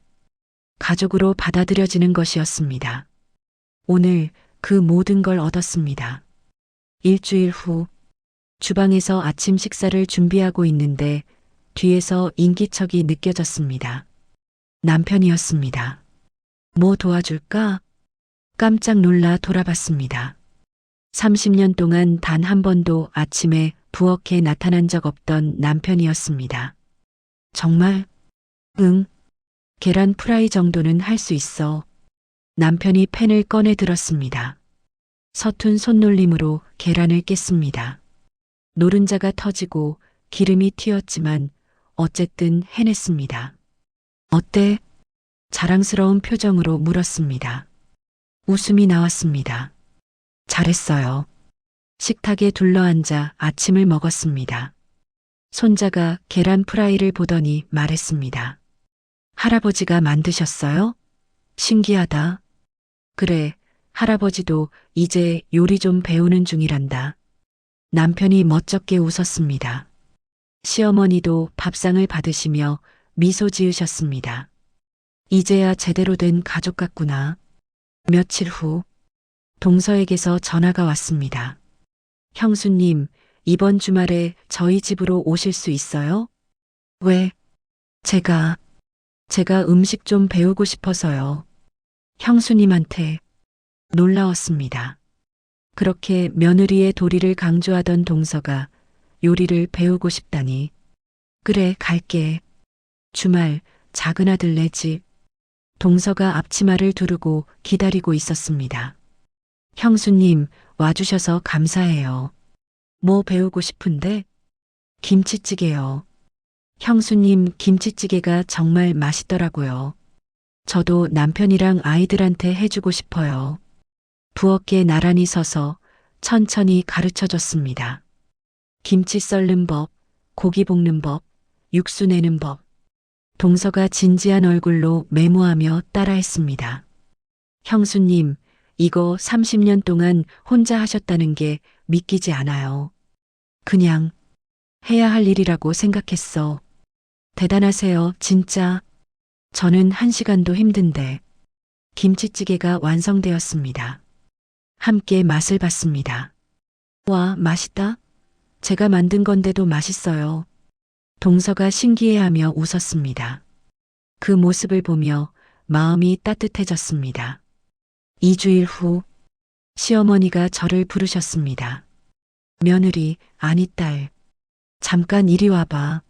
가족으로 받아들여지는 것이었습니다. 오늘 그 모든 걸 얻었습니다. 일주일 후 주방에서 아침 식사를 준비하고 있는데 뒤에서 인기척이 느껴졌습니다. 남편이었습니다. 뭐 도와줄까? 깜짝 놀라 돌아봤습니다. 30년 동안 단 한 번도 아침에 부엌에 나타난 적 없던 남편이었습니다. 정말? 응. 계란 프라이 정도는 할 수 있어. 남편이 팬을 꺼내 들었습니다. 서툰 손놀림으로 계란을 깼습니다. 노른자가 터지고 기름이 튀었지만 어쨌든 해냈습니다. 어때? 자랑스러운 표정으로 물었습니다. 웃음이 나왔습니다. 잘했어요. 식탁에 둘러앉아 아침을 먹었습니다. 손자가 계란 프라이를 보더니 말했습니다. 할아버지가 만드셨어요? 신기하다. 그래, 할아버지도 이제 요리 좀 배우는 중이란다. 남편이 멋쩍게 웃었습니다. 시어머니도 밥상을 받으시며 미소 지으셨습니다. 이제야 제대로 된 가족 같구나. 며칠 후 동서에게서 전화가 왔습니다. 형수님, 이번 주말에 저희 집으로 오실 수 있어요? 왜? 제가 음식 좀 배우고 싶어서요. 형수님한테. 놀라웠습니다. 그렇게 며느리의 도리를 강조하던 동서가 요리를 배우고 싶다니. 그래, 갈게. 주말 작은 아들네 집. 동서가 앞치마를 두르고 기다리고 있었습니다. 형수님, 와주셔서 감사해요. 뭐 배우고 싶은데? 김치찌개요. 형수님, 김치찌개가 정말 맛있더라고요. 저도 남편이랑 아이들한테 해주고 싶어요. 부엌에 나란히 서서 천천히 가르쳐 줬습니다. 김치 썰는 법, 고기 볶는 법, 육수 내는 법. 동서가 진지한 얼굴로 메모하며 따라했습니다. 형수님, 이거 30년 동안 혼자 하셨다는 게 믿기지 않아요. 그냥 해야 할 일이라고 생각했어. 대단하세요, 진짜. 저는 1시간도 힘든데. 김치찌개가 완성되었습니다. 함께 맛을 봤습니다. 와, 맛있다. 제가 만든 건데도 맛있어요. 동서가 신기해하며 웃었습니다. 그 모습을 보며 마음이 따뜻해졌습니다. 2주일 후 시어머니가 저를 부르셨습니다. 며느리, 아니 딸. 잠깐 이리 와봐.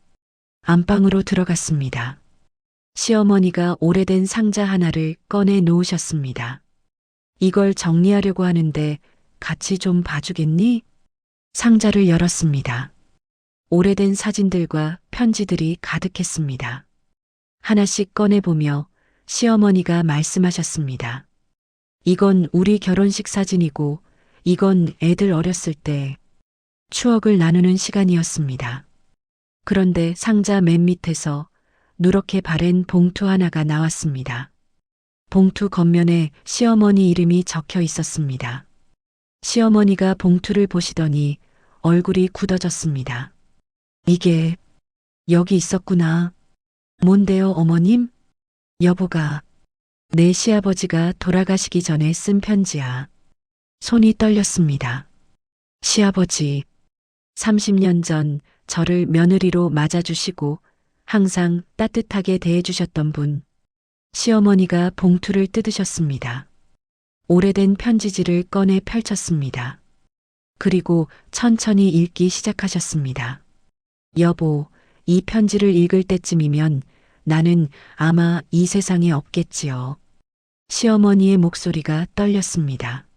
안방으로 들어갔습니다. 시어머니가 오래된 상자 하나를 꺼내 놓으셨습니다. 이걸 정리하려고 하는데 같이 좀 봐주겠니? 상자를 열었습니다. 오래된 사진들과 편지들이 가득했습니다. 하나씩 꺼내보며 시어머니가 말씀하셨습니다. 이건 우리 결혼식 사진이고 이건 애들 어렸을 때 추억을 나누는 시간이었습니다. 그런데 상자 맨 밑에서 누렇게 바랜 봉투 하나가 나왔습니다. 봉투 겉면에 시어머니 이름이 적혀 있었습니다. 시어머니가 봉투를 보시더니 얼굴이 굳어졌습니다. 이게 여기 있었구나. 뭔데요, 어머님? 여보가 내 시아버지가 돌아가시기 전에 쓴 편지야. 손이 떨렸습니다. 시아버지, 30년 전 저를 며느리로 맞아주시고 항상 따뜻하게 대해주셨던 분. 시어머니가 봉투를 뜯으셨습니다. 오래된 편지지를 꺼내 펼쳤습니다. 그리고 천천히 읽기 시작하셨습니다. 여보, 이 편지를 읽을 때쯤이면 나는 아마 이 세상에 없겠지요. 시어머니의 목소리가 떨렸습니다.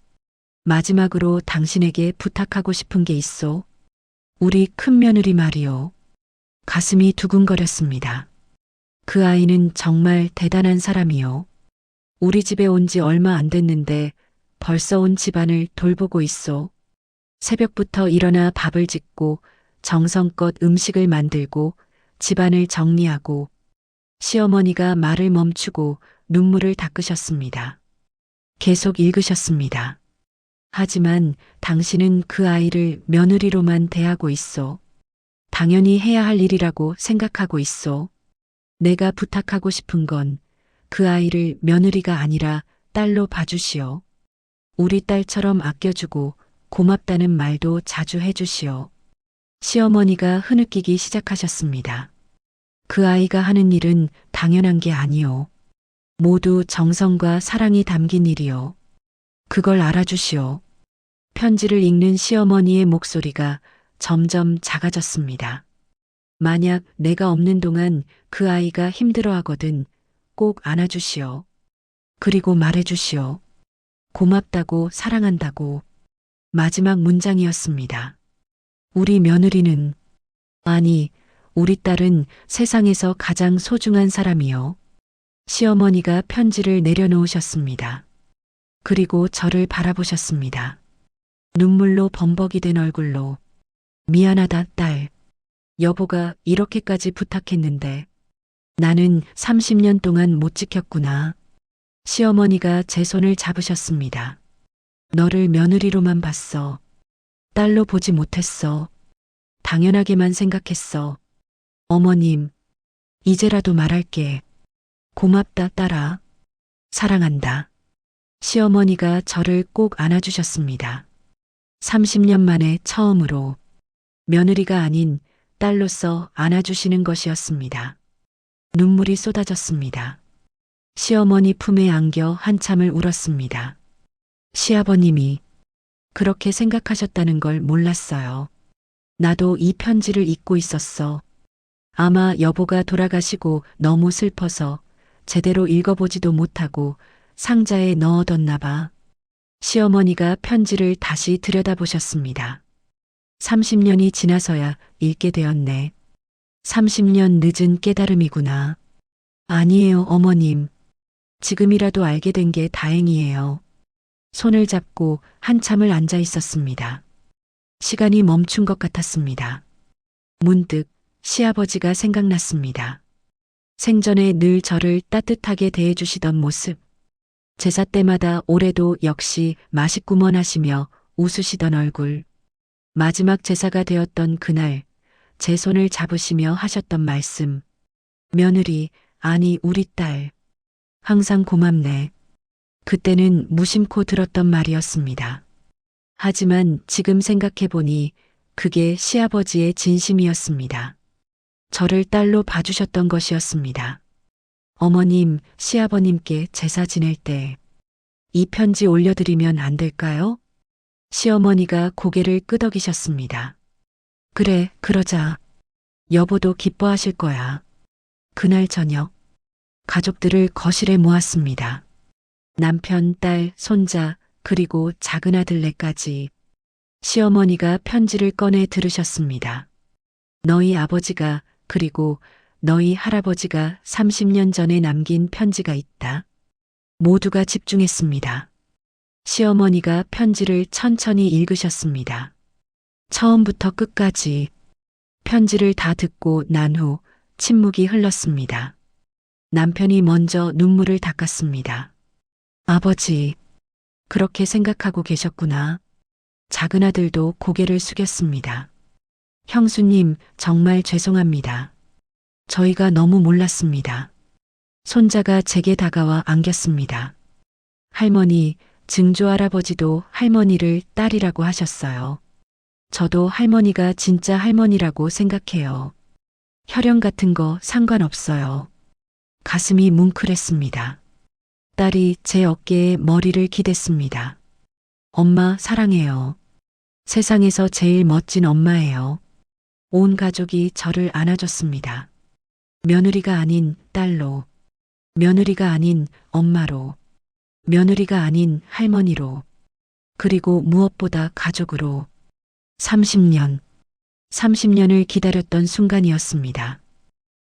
마지막으로 당신에게 부탁하고 싶은 게 있어. 우리 큰며느리 말이요. 가슴이 두근거렸습니다. 그 아이는 정말 대단한 사람이요. 우리 집에 온 지 얼마 안 됐는데 벌써 온 집안을 돌보고 있어. 새벽부터 일어나 밥을 짓고 정성껏 음식을 만들고 집안을 정리하고. 시어머니가 말을 멈추고 눈물을 닦으셨습니다. 계속 읽으셨습니다. 하지만 당신은 그 아이를 며느리로만 대하고 있어. 당연히 해야 할 일이라고 생각하고 있어. 내가 부탁하고 싶은 건 그 아이를 며느리가 아니라 딸로 봐주시오. 우리 딸처럼 아껴주고 고맙다는 말도 자주 해주시오. 시어머니가 흐느끼기 시작하셨습니다. 그 아이가 하는 일은 당연한 게 아니오. 모두 정성과 사랑이 담긴 일이오. 그걸 알아주시오. 편지를 읽는 시어머니의 목소리가 점점 작아졌습니다. 만약 내가 없는 동안 그 아이가 힘들어하거든 꼭 안아주시오. 그리고 말해주시오. 고맙다고 사랑한다고. 마지막 문장이었습니다. 우리 며느리는, 아니, 우리 딸은 세상에서 가장 소중한 사람이요. 시어머니가 편지를 내려놓으셨습니다. 그리고 저를 바라보셨습니다. 눈물로 범벅이 된 얼굴로. 미안하다, 딸. 여보가 이렇게까지 부탁했는데 나는 30년 동안 못 지켰구나. 시어머니가 제 손을 잡으셨습니다. 너를 며느리로만 봤어. 딸로 보지 못했어. 당연하게만 생각했어. 어머님, 이제라도 말할게. 고맙다, 딸아. 사랑한다. 시어머니가 저를 꼭 안아주셨습니다. 30년 만에 처음으로 며느리가 아닌 딸로서 안아주시는 것이었습니다. 눈물이 쏟아졌습니다. 시어머니 품에 안겨 한참을 울었습니다. 시아버님이 그렇게 생각하셨다는 걸 몰랐어요. 나도 이 편지를 잊고 있었어. 아마 여보가 돌아가시고 너무 슬퍼서 제대로 읽어보지도 못하고 상자에 넣어뒀나 봐. 시어머니가 편지를 다시 들여다보셨습니다. 30년이 지나서야 읽게 되었네. 30년 늦은 깨달음이구나. 아니에요, 어머님. 지금이라도 알게 된 게 다행이에요. 손을 잡고 한참을 앉아 있었습니다. 시간이 멈춘 것 같았습니다. 문득 시아버지가 생각났습니다. 생전에 늘 저를 따뜻하게 대해주시던 모습. 제사 때마다 올해도 역시 맛있구먼 하시며 웃으시던 얼굴. 마지막 제사가 되었던 그날 제 손을 잡으시며 하셨던 말씀. 며느리, 아니 우리 딸. 항상 고맙네. 그때는 무심코 들었던 말이었습니다. 하지만 지금 생각해보니 그게 시아버지의 진심이었습니다. 저를 딸로 봐주셨던 것이었습니다. 어머님, 시아버님께 제사 지낼 때 이 편지 올려드리면 안 될까요? 시어머니가 고개를 끄덕이셨습니다. 그래, 그러자. 여보도 기뻐하실 거야. 그날 저녁, 가족들을 거실에 모았습니다. 남편, 딸, 손자, 그리고 작은 아들네까지. 시어머니가 편지를 꺼내 들으셨습니다. 너희 아버지가 그리고 너희 할아버지가 30년 전에 남긴 편지가 있다. 모두가 집중했습니다. 시어머니가 편지를 천천히 읽으셨습니다. 처음부터 끝까지. 편지를 다 듣고 난 후 침묵이 흘렀습니다. 남편이 먼저 눈물을 닦았습니다. 아버지, 그렇게 생각하고 계셨구나. 작은 아들도 고개를 숙였습니다. 형수님, 정말 죄송합니다. 저희가 너무 몰랐습니다. 손자가 제게 다가와 안겼습니다. 할머니, 증조 할아버지도 할머니를 딸이라고 하셨어요. 저도 할머니가 진짜 할머니라고 생각해요. 혈연 같은 거 상관없어요. 가슴이 뭉클했습니다. 딸이 제 어깨에 머리를 기댔습니다. 엄마 사랑해요. 세상에서 제일 멋진 엄마예요. 온 가족이 저를 안아줬습니다. 며느리가 아닌 딸로, 며느리가 아닌 엄마로, 며느리가 아닌 할머니로, 그리고 무엇보다 가족으로 30년, 30년을 기다렸던 순간이었습니다.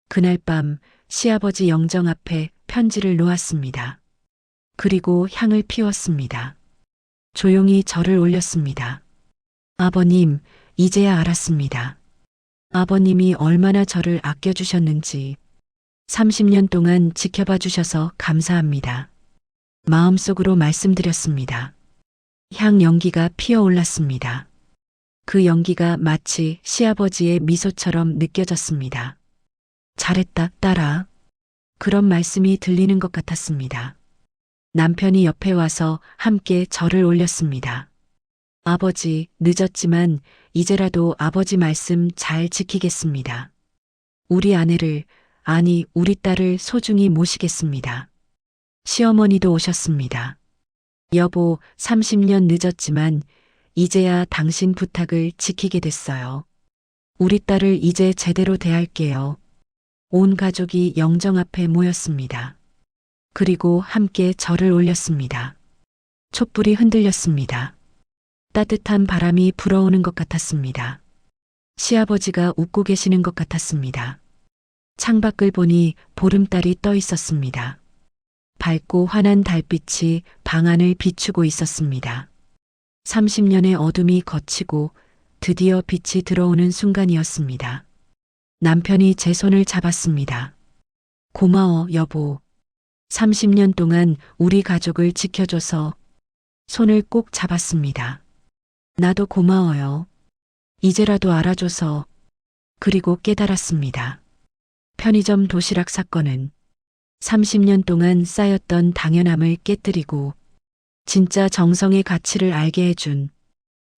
그날 밤 시아버지 영정 앞에 편지를 놓았습니다. 그리고 향을 피웠습니다. 조용히 절을 올렸습니다. 아버님, 이제야 알았습니다. 아버님이 얼마나 저를 아껴주셨는지 30년 동안 지켜봐 주셔서 감사합니다. 마음속으로 말씀드렸습니다. 향 연기가 피어올랐습니다. 그 연기가 마치 시아버지의 미소처럼 느껴졌습니다. 잘했다, 딸아. 그런 말씀이 들리는 것 같았습니다. 남편이 옆에 와서 함께 절을 올렸습니다. 아버지, 늦었지만 이제라도 아버지 말씀 잘 지키겠습니다. 우리 아내를, 아니, 우리 딸을 소중히 모시겠습니다. 시어머니도 오셨습니다. 여보, 30년 늦었지만 이제야 당신 부탁을 지키게 됐어요. 우리 딸을 이제 제대로 대할게요. 온 가족이 영정 앞에 모였습니다. 그리고 함께 절을 올렸습니다. 촛불이 흔들렸습니다. 따뜻한 바람이 불어오는 것 같았습니다. 시아버지가 웃고 계시는 것 같았습니다. 창밖을 보니 보름달이 떠 있었습니다. 밝고 환한 달빛이 방 안을 비추고 있었습니다. 30년의 어둠이 걷히고 드디어 빛이 들어오는 순간이었습니다. 남편이 제 손을 잡았습니다. 고마워, 여보. 30년 동안 우리 가족을 지켜줘서 손을 꼭 잡았습니다. 나도 고마워요. 이제라도 알아줘서. 그리고 깨달았습니다. 편의점 도시락 사건은 30년 동안 쌓였던 당연함을 깨뜨리고 진짜 정성의 가치를 알게 해준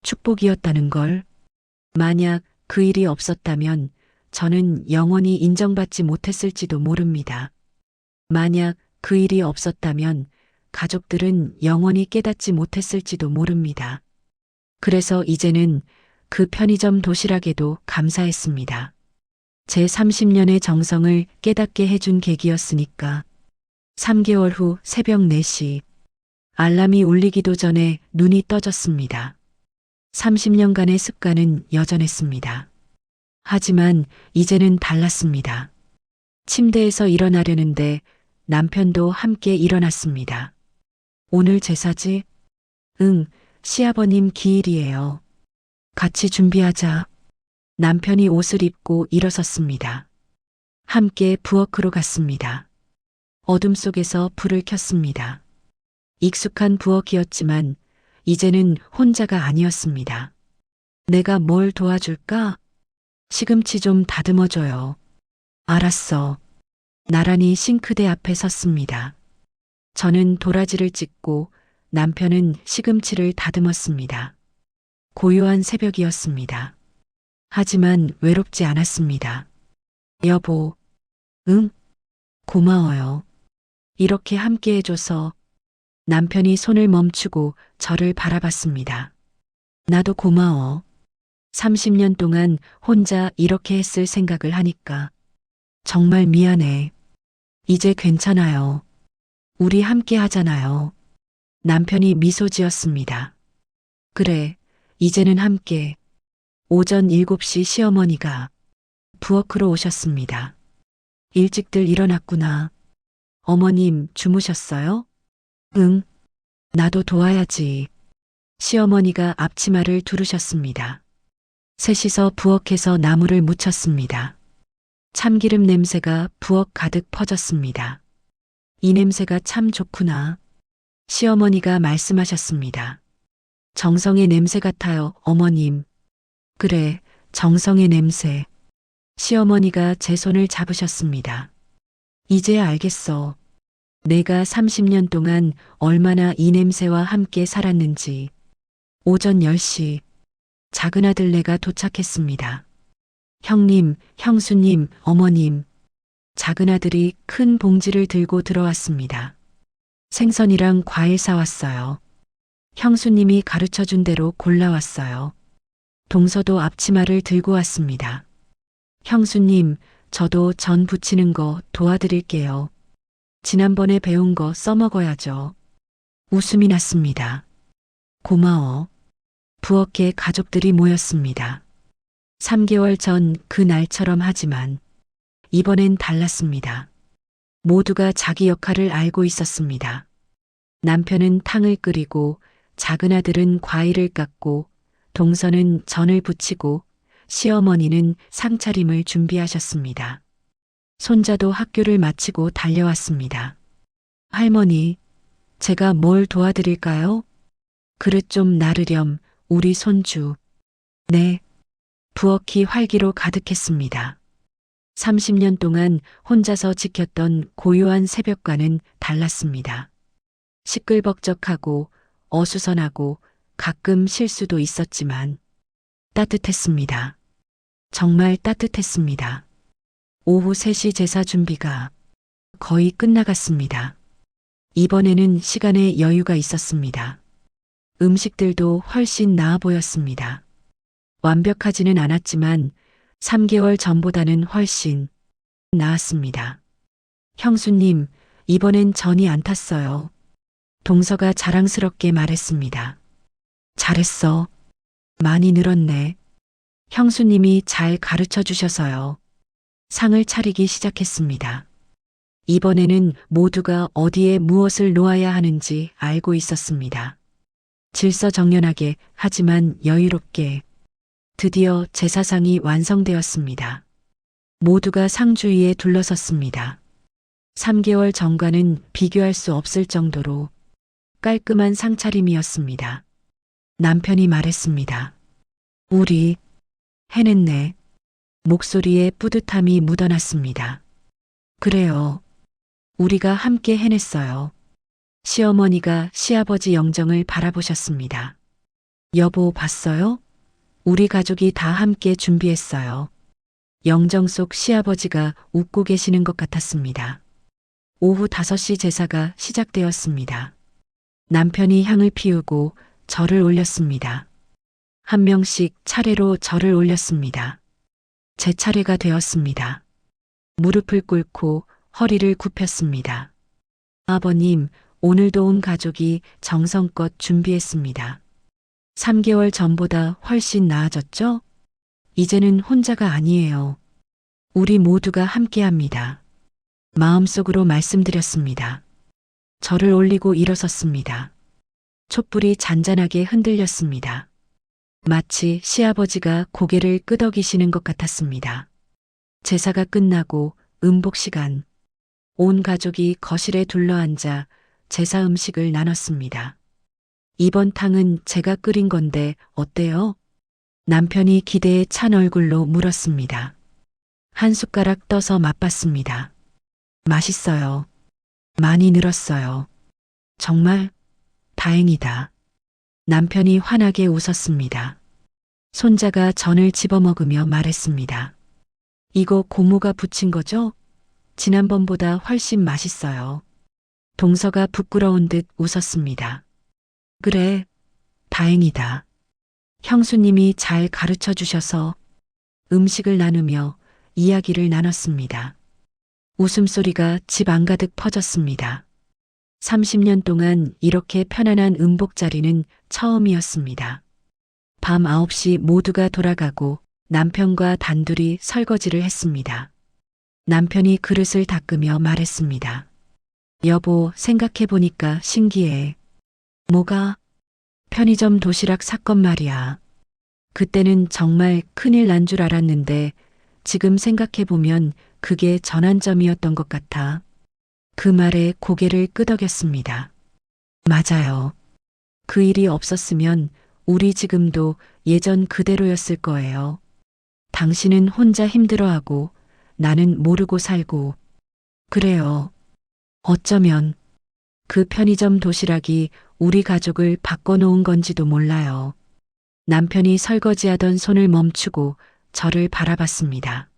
축복이었다는 걸. 만약 그 일이 없었다면 저는 영원히 인정받지 못했을지도 모릅니다. 만약 그 일이 없었다면 가족들은 영원히 깨닫지 못했을지도 모릅니다. 그래서 이제는 그 편의점 도시락에도 감사했습니다. 제 30년의 정성을 깨닫게 해준 계기였으니까. 3개월 후 새벽 4시 알람이 울리기도 전에 눈이 떠졌습니다. 30년간의 습관은 여전했습니다. 하지만 이제는 달랐습니다. 침대에서 일어나려는데 남편도 함께 일어났습니다. 오늘 제사지? 응, 시아버님 기일이에요. 같이 준비하자. 남편이 옷을 입고 일어섰습니다. 함께 부엌으로 갔습니다. 어둠 속에서 불을 켰습니다. 익숙한 부엌이었지만 이제는 혼자가 아니었습니다. 내가 뭘 도와줄까? 시금치 좀 다듬어줘요. 알았어. 나란히 싱크대 앞에 섰습니다. 저는 도라지를 찢고 남편은 시금치를 다듬었습니다. 고요한 새벽이었습니다. 하지만 외롭지 않았습니다. 여보, 응? 고마워요. 이렇게 함께 해줘서. 남편이 손을 멈추고 저를 바라봤습니다. 나도 고마워. 30년 동안 혼자 이렇게 했을 생각을 하니까. 정말 미안해. 이제 괜찮아요. 우리 함께 하잖아요. 남편이 미소 지었습니다. 그래, 이제는 함께. 오전 7시 시어머니가 부엌으로 오셨습니다. 일찍들 일어났구나. 어머님 주무셨어요? 응, 나도 도와야지. 시어머니가 앞치마를 두르셨습니다. 셋이서 부엌에서 나무를 묻혔습니다. 참기름 냄새가 부엌 가득 퍼졌습니다. 이 냄새가 참 좋구나. 시어머니가 말씀하셨습니다. 정성의 냄새 같아요, 어머님. 그래, 정성의 냄새. 시어머니가 제 손을 잡으셨습니다. 이제야 알겠어. 내가 30년 동안 얼마나 이 냄새와 함께 살았는지. 오전 10시 작은 아들네가 도착했습니다. 형님, 형수님, 어머님. 작은 아들이 큰 봉지를 들고 들어왔습니다. 생선이랑 과일 사왔어요. 형수님이 가르쳐준 대로 골라왔어요. 동서도 앞치마를 들고 왔습니다. 형수님, 저도 전 부치는 거 도와드릴게요. 지난번에 배운 거 써먹어야죠. 웃음이 났습니다. 고마워. 부엌에 가족들이 모였습니다. 3개월 전 그 날처럼 하지만 이번엔 달랐습니다. 모두가 자기 역할을 알고 있었습니다. 남편은 탕을 끓이고 작은 아들은 과일을 깎고 동서는 전을 부치고 시어머니는 상차림을 준비하셨습니다. 손자도 학교를 마치고 달려왔습니다. 할머니, 제가 뭘 도와드릴까요? 그릇 좀 나르렴, 우리 손주. 네. 부엌이 활기로 가득했습니다. 30년 동안 혼자서 지켰던 고요한 새벽과는 달랐습니다. 시끌벅적하고 어수선하고 가끔 실수도 있었지만 따뜻했습니다. 정말 따뜻했습니다. 오후 3시 제사 준비가 거의 끝나갔습니다. 이번에는 시간에 여유가 있었습니다. 음식들도 훨씬 나아 보였습니다. 완벽하지는 않았지만 3개월 전보다는 훨씬 나았습니다. 형수님, 이번엔 전이 안 탔어요. 동서가 자랑스럽게 말했습니다. 잘했어. 많이 늘었네. 형수님이 잘 가르쳐 주셔서요. 상을 차리기 시작했습니다. 이번에는 모두가 어디에 무엇을 놓아야 하는지 알고 있었습니다. 질서정연하게 하지만 여유롭게 드디어 제사상이 완성되었습니다. 모두가 상 주위에 둘러섰습니다. 3개월 전과는 비교할 수 없을 정도로 깔끔한 상차림이었습니다. 남편이 말했습니다. 우리 해냈네. 목소리에 뿌듯함이 묻어났습니다. 그래요. 우리가 함께 해냈어요. 시어머니가 시아버지 영정을 바라보셨습니다. 여보 봤어요? 우리 가족이 다 함께 준비했어요. 영정 속 시아버지가 웃고 계시는 것 같았습니다. 오후 5시 제사가 시작되었습니다. 남편이 향을 피우고 절을 올렸습니다. 한 명씩 차례로 절을 올렸습니다. 제 차례가 되었습니다. 무릎을 꿇고 허리를 굽혔습니다. 아버님, 오늘도 온 가족이 정성껏 준비했습니다. 3개월 전보다 훨씬 나아졌죠? 이제는 혼자가 아니에요. 우리 모두가 함께합니다. 마음속으로 말씀드렸습니다. 절을 올리고 일어섰습니다. 촛불이 잔잔하게 흔들렸습니다. 마치 시아버지가 고개를 끄덕이시는 것 같았습니다. 제사가 끝나고 음복 시간. 온 가족이 거실에 둘러앉아 제사 음식을 나눴습니다. 이번 탕은 제가 끓인 건데 어때요? 남편이 기대에 찬 얼굴로 물었습니다. 한 숟가락 떠서 맛봤습니다. 맛있어요. 많이 늘었어요. 정말 다행이다. 남편이 환하게 웃었습니다. 손자가 전을 집어먹으며 말했습니다. 이거 고모가 부친 거죠? 지난번보다 훨씬 맛있어요. 동서가 부끄러운 듯 웃었습니다. 그래, 다행이다. 형수님이 잘 가르쳐 주셔서 음식을 나누며 이야기를 나눴습니다. 웃음소리가 집 안가득 퍼졌습니다. 30년 동안 이렇게 편안한 음복 자리는 처음이었습니다. 밤 9시 모두가 돌아가고 남편과 단둘이 설거지를 했습니다. 남편이 그릇을 닦으며 말했습니다. 여보, 생각해보니까 신기해. 뭐가? 편의점 도시락 사건 말이야. 그때는 정말 큰일 난 줄 알았는데 지금 생각해보면 그게 전환점이었던 것 같아. 그 말에 고개를 끄덕였습니다. 맞아요. 그 일이 없었으면 우리 지금도 예전 그대로였을 거예요. 당신은 혼자 힘들어하고 나는 모르고 살고. 그래요. 어쩌면 그 편의점 도시락이 우리 가족을 바꿔놓은 건지도 몰라요. 남편이 설거지하던 손을 멈추고 저를 바라봤습니다.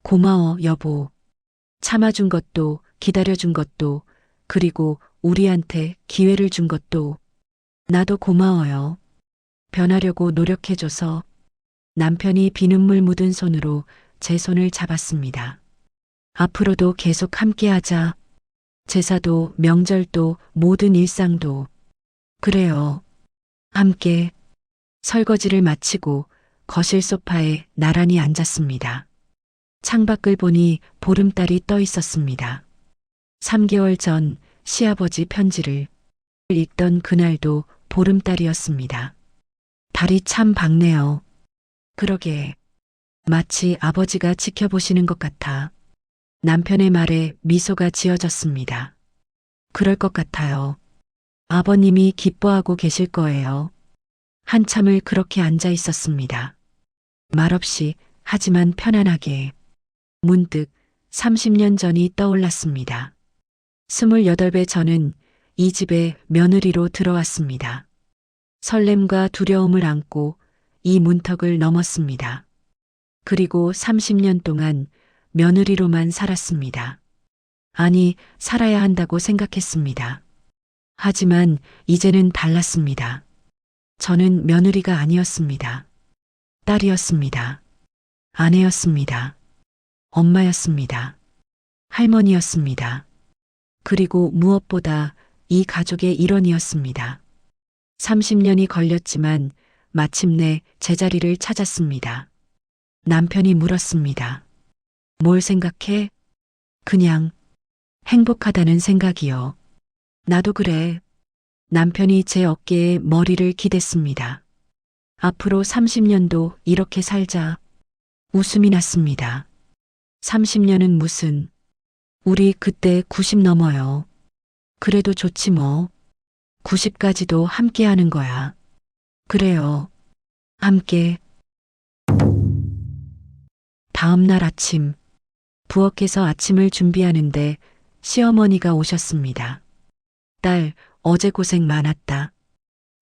고마워, 여보. 참아준 것도 기다려준 것도 그리고 우리한테 기회를 준 것도 나도 고마워요. 변하려고 노력해줘서 남편이 비눗물 묻은 손으로 제 손을 잡았습니다. 앞으로도 계속 함께하자. 제사도 명절도 모든 일상도. 그래요. 함께. 설거지를 마치고 거실 소파에 나란히 앉았습니다. 창밖을 보니 보름달이 떠 있었습니다. 3개월 전 시아버지 편지를 읽던 그날도 보름달이었습니다. 달이 참 밝네요. 그러게. 마치 아버지가 지켜보시는 것 같아. 남편의 말에 미소가 지어졌습니다. 그럴 것 같아요. 아버님이 기뻐하고 계실 거예요. 한참을 그렇게 앉아 있었습니다. 말없이 하지만 편안하게. 문득 30년 전이 떠올랐습니다. 28배 저는 이 집에 며느리로 들어왔습니다. 설렘과 두려움을 안고 이 문턱을 넘었습니다. 그리고 30년 동안 며느리로만 살았습니다. 아니, 살아야 한다고 생각했습니다. 하지만 이제는 달랐습니다. 저는 며느리가 아니었습니다. 딸이었습니다. 아내였습니다. 엄마였습니다. 할머니였습니다. 그리고 무엇보다 이 가족의 일원이었습니다. 30년이 걸렸지만 마침내 제자리를 찾았습니다. 남편이 물었습니다. 뭘 생각해? 그냥 행복하다는 생각이요. 나도 그래. 남편이 제 어깨에 머리를 기댔습니다. 앞으로 30년도 이렇게 살자. 웃음이 났습니다. 30년은 무슨. 우리 그때 90 넘어요. 그래도 좋지 뭐. 90까지도 함께 하는 거야. 그래요. 함께. 다음 날 아침, 부엌에서 아침을 준비하는데 시어머니가 오셨습니다. 딸, 어제 고생 많았다.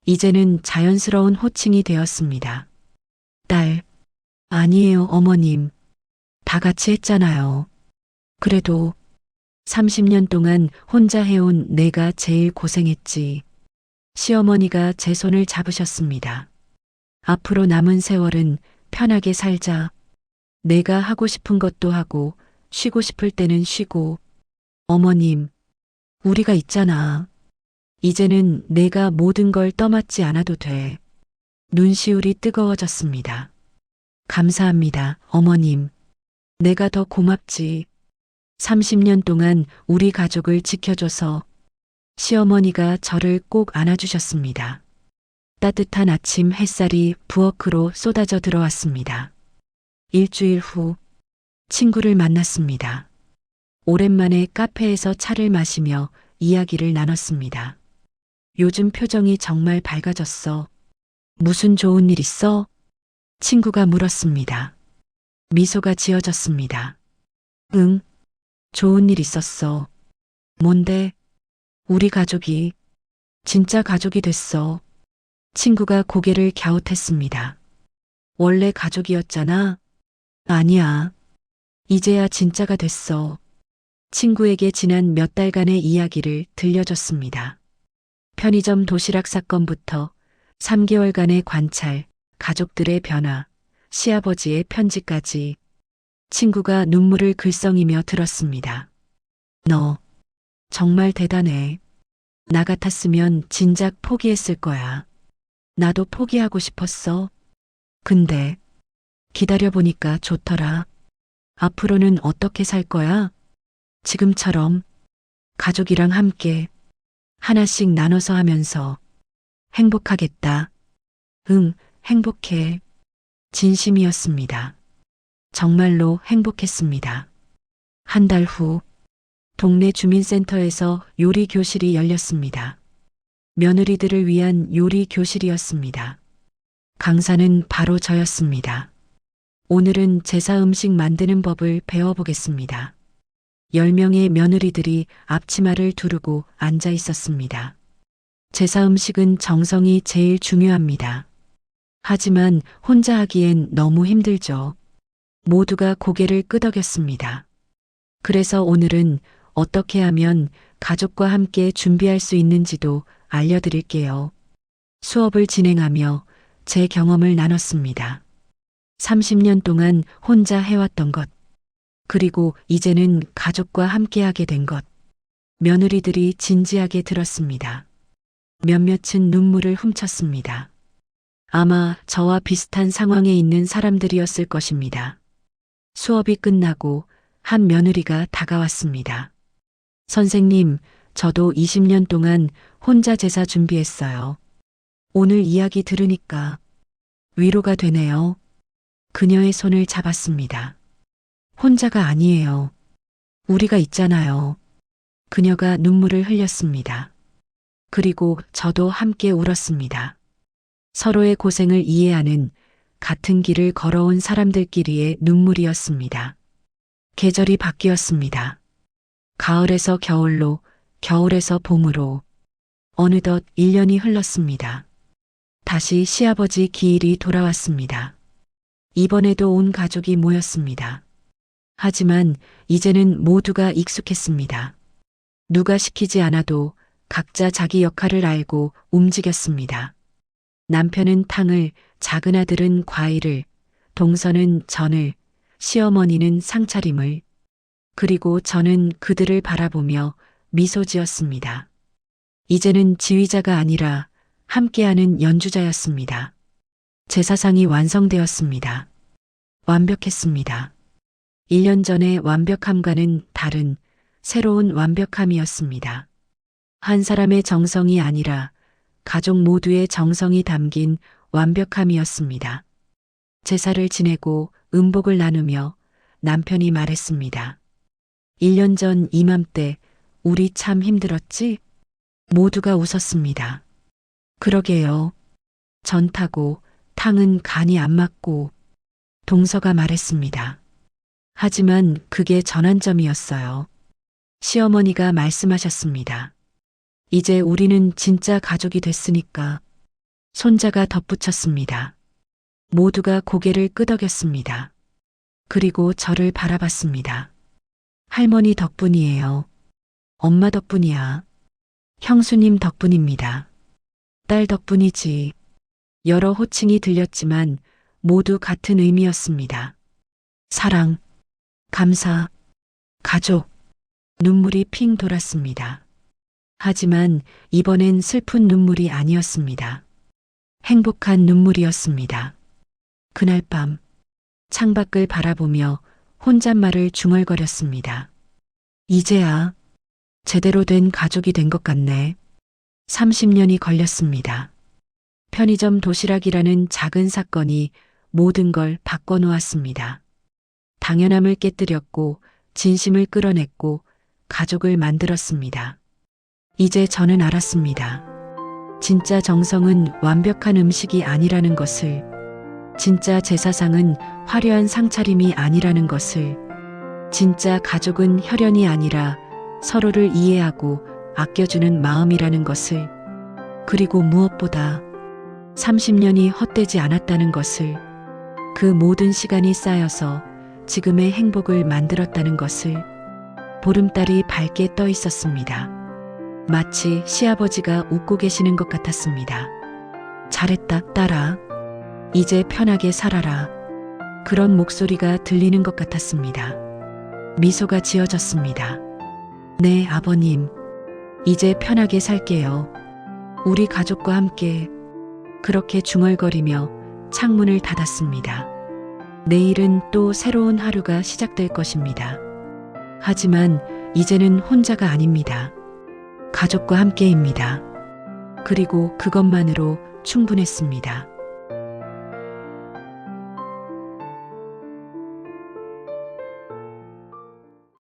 이제는 자연스러운 호칭이 되었습니다. 딸, 아니에요, 어머님. 다 같이 했잖아요. 그래도 30년 동안 혼자 해온 내가 제일 고생했지. 시어머니가 제 손을 잡으셨습니다. 앞으로 남은 세월은 편하게 살자. 내가 하고 싶은 것도 하고 쉬고 싶을 때는 쉬고. 어머님, 우리가 있잖아. 이제는 내가 모든 걸 떠맡지 않아도 돼. 눈시울이 뜨거워졌습니다. 감사합니다, 어머님. 내가 더 고맙지. 30년 동안 우리 가족을 지켜줘서. 시어머니가 저를 꼭 안아주셨습니다. 따뜻한 아침 햇살이 부엌으로 쏟아져 들어왔습니다. 일주일 후 친구를 만났습니다. 오랜만에 카페에서 차를 마시며 이야기를 나눴습니다. 요즘 표정이 정말 밝아졌어. 무슨 좋은 일 있어? 친구가 물었습니다. 미소가 지어졌습니다. 응, 좋은 일 있었어. 뭔데? 우리 가족이 진짜 가족이 됐어. 친구가 고개를 갸웃했습니다. 원래 가족이었잖아. 아니야. 이제야 진짜가 됐어. 친구에게 지난 몇 달간의 이야기를 들려줬습니다. 편의점 도시락 사건부터 3개월간의 관찰, 가족들의 변화, 시아버지의 편지까지. 친구가 눈물을 글썽이며 들었습니다. 너 정말 대단해. 나 같았으면 진작 포기했을 거야. 나도 포기하고 싶었어. 근데 기다려보니까 좋더라. 앞으로는 어떻게 살 거야? 지금처럼 가족이랑 함께 하나씩 나눠서 하면서. 행복하겠다. 응, 행복해. 진심이었습니다. 정말로 행복했습니다. 한 달 후 동네 주민센터에서 요리 교실이 열렸습니다. 며느리들을 위한 요리 교실이었습니다. 강사는 바로 저였습니다. 오늘은 제사 음식 만드는 법을 배워보겠습니다. 10명의 며느리들이 앞치마를 두르고 앉아 있었습니다. 제사 음식은 정성이 제일 중요합니다. 하지만 혼자 하기엔 너무 힘들죠. 모두가 고개를 끄덕였습니다. 그래서 오늘은 어떻게 하면 가족과 함께 준비할 수 있는지도 알려드릴게요. 수업을 진행하며 제 경험을 나눴습니다. 30년 동안 혼자 해왔던 것, 그리고 이제는 가족과 함께하게 된 것. 며느리들이 진지하게 들었습니다. 몇몇은 눈물을 훔쳤습니다. 아마 저와 비슷한 상황에 있는 사람들이었을 것입니다. 수업이 끝나고 한 며느리가 다가왔습니다. 선생님, 저도 20년 동안 혼자 제사 준비했어요. 오늘 이야기 들으니까 위로가 되네요. 그녀의 손을 잡았습니다. 혼자가 아니에요. 우리가 있잖아요. 그녀가 눈물을 흘렸습니다. 그리고 저도 함께 울었습니다. 서로의 고생을 이해하는, 같은 길을 걸어온 사람들끼리의 눈물이었습니다. 계절이 바뀌었습니다. 가을에서 겨울로, 겨울에서 봄으로. 어느덧 1년이 흘렀습니다. 다시 시아버지 기일이 돌아왔습니다. 이번에도 온 가족이 모였습니다. 하지만 이제는 모두가 익숙했습니다. 누가 시키지 않아도 각자 자기 역할을 알고 움직였습니다. 남편은 탕을, 작은 아들은 과일을, 동서는 전을, 시어머니는 상차림을, 그리고 저는 그들을 바라보며 미소 지었습니다. 이제는 지휘자가 아니라 함께하는 연주자였습니다. 제사상이 완성되었습니다. 완벽했습니다. 1년 전의 완벽함과는 다른 새로운 완벽함이었습니다. 한 사람의 정성이 아니라 가족 모두의 정성이 담긴 완벽함이었습니다. 제사를 지내고 음복을 나누며 남편이 말했습니다. 1년 전 이맘때 우리 참 힘들었지? 모두가 웃었습니다. 그러게요. 전 타고 탕은 간이 안 맞고. 동서가 말했습니다. 하지만 그게 전환점이었어요. 시어머니가 말씀하셨습니다. 이제 우리는 진짜 가족이 됐으니까. 손자가 덧붙였습니다. 모두가 고개를 끄덕였습니다. 그리고 저를 바라봤습니다. 할머니 덕분이에요. 엄마 덕분이야. 형수님 덕분입니다. 딸 덕분이지. 여러 호칭이 들렸지만 모두 같은 의미였습니다. 사랑, 감사, 가족. 눈물이 핑 돌았습니다. 하지만 이번엔 슬픈 눈물이 아니었습니다. 행복한 눈물이었습니다. 그날 밤 창밖을 바라보며 혼잣말을 중얼거렸습니다. 이제야 제대로 된 가족이 된 것 같네. 30년이 걸렸습니다. 편의점 도시락이라는 작은 사건이 모든 걸 바꿔놓았습니다. 당연함을 깨뜨렸고 진심을 끌어냈고 가족을 만들었습니다. 이제 저는 알았습니다. 진짜 정성은 완벽한 음식이 아니라는 것을, 진짜 제사상은 화려한 상차림이 아니라는 것을, 진짜 가족은 혈연이 아니라 서로를 이해하고 아껴주는 마음이라는 것을, 그리고 무엇보다 30년이 헛되지 않았다는 것을, 그 모든 시간이 쌓여서 지금의 행복을 만들었다는 것을. 보름달이 밝게 떠 있었습니다. 마치 시아버지가 웃고 계시는 것 같았습니다. 잘했다, 딸아. 이제 편하게 살아라. 그런 목소리가 들리는 것 같았습니다. 미소가 지어졌습니다. 네, 아버님. 이제 편하게 살게요. 우리 가족과 함께. 그렇게 중얼거리며 창문을 닫았습니다. 내일은 또 새로운 하루가 시작될 것입니다. 하지만 이제는 혼자가 아닙니다. 가족과 함께입니다. 그리고 그것만으로 충분했습니다.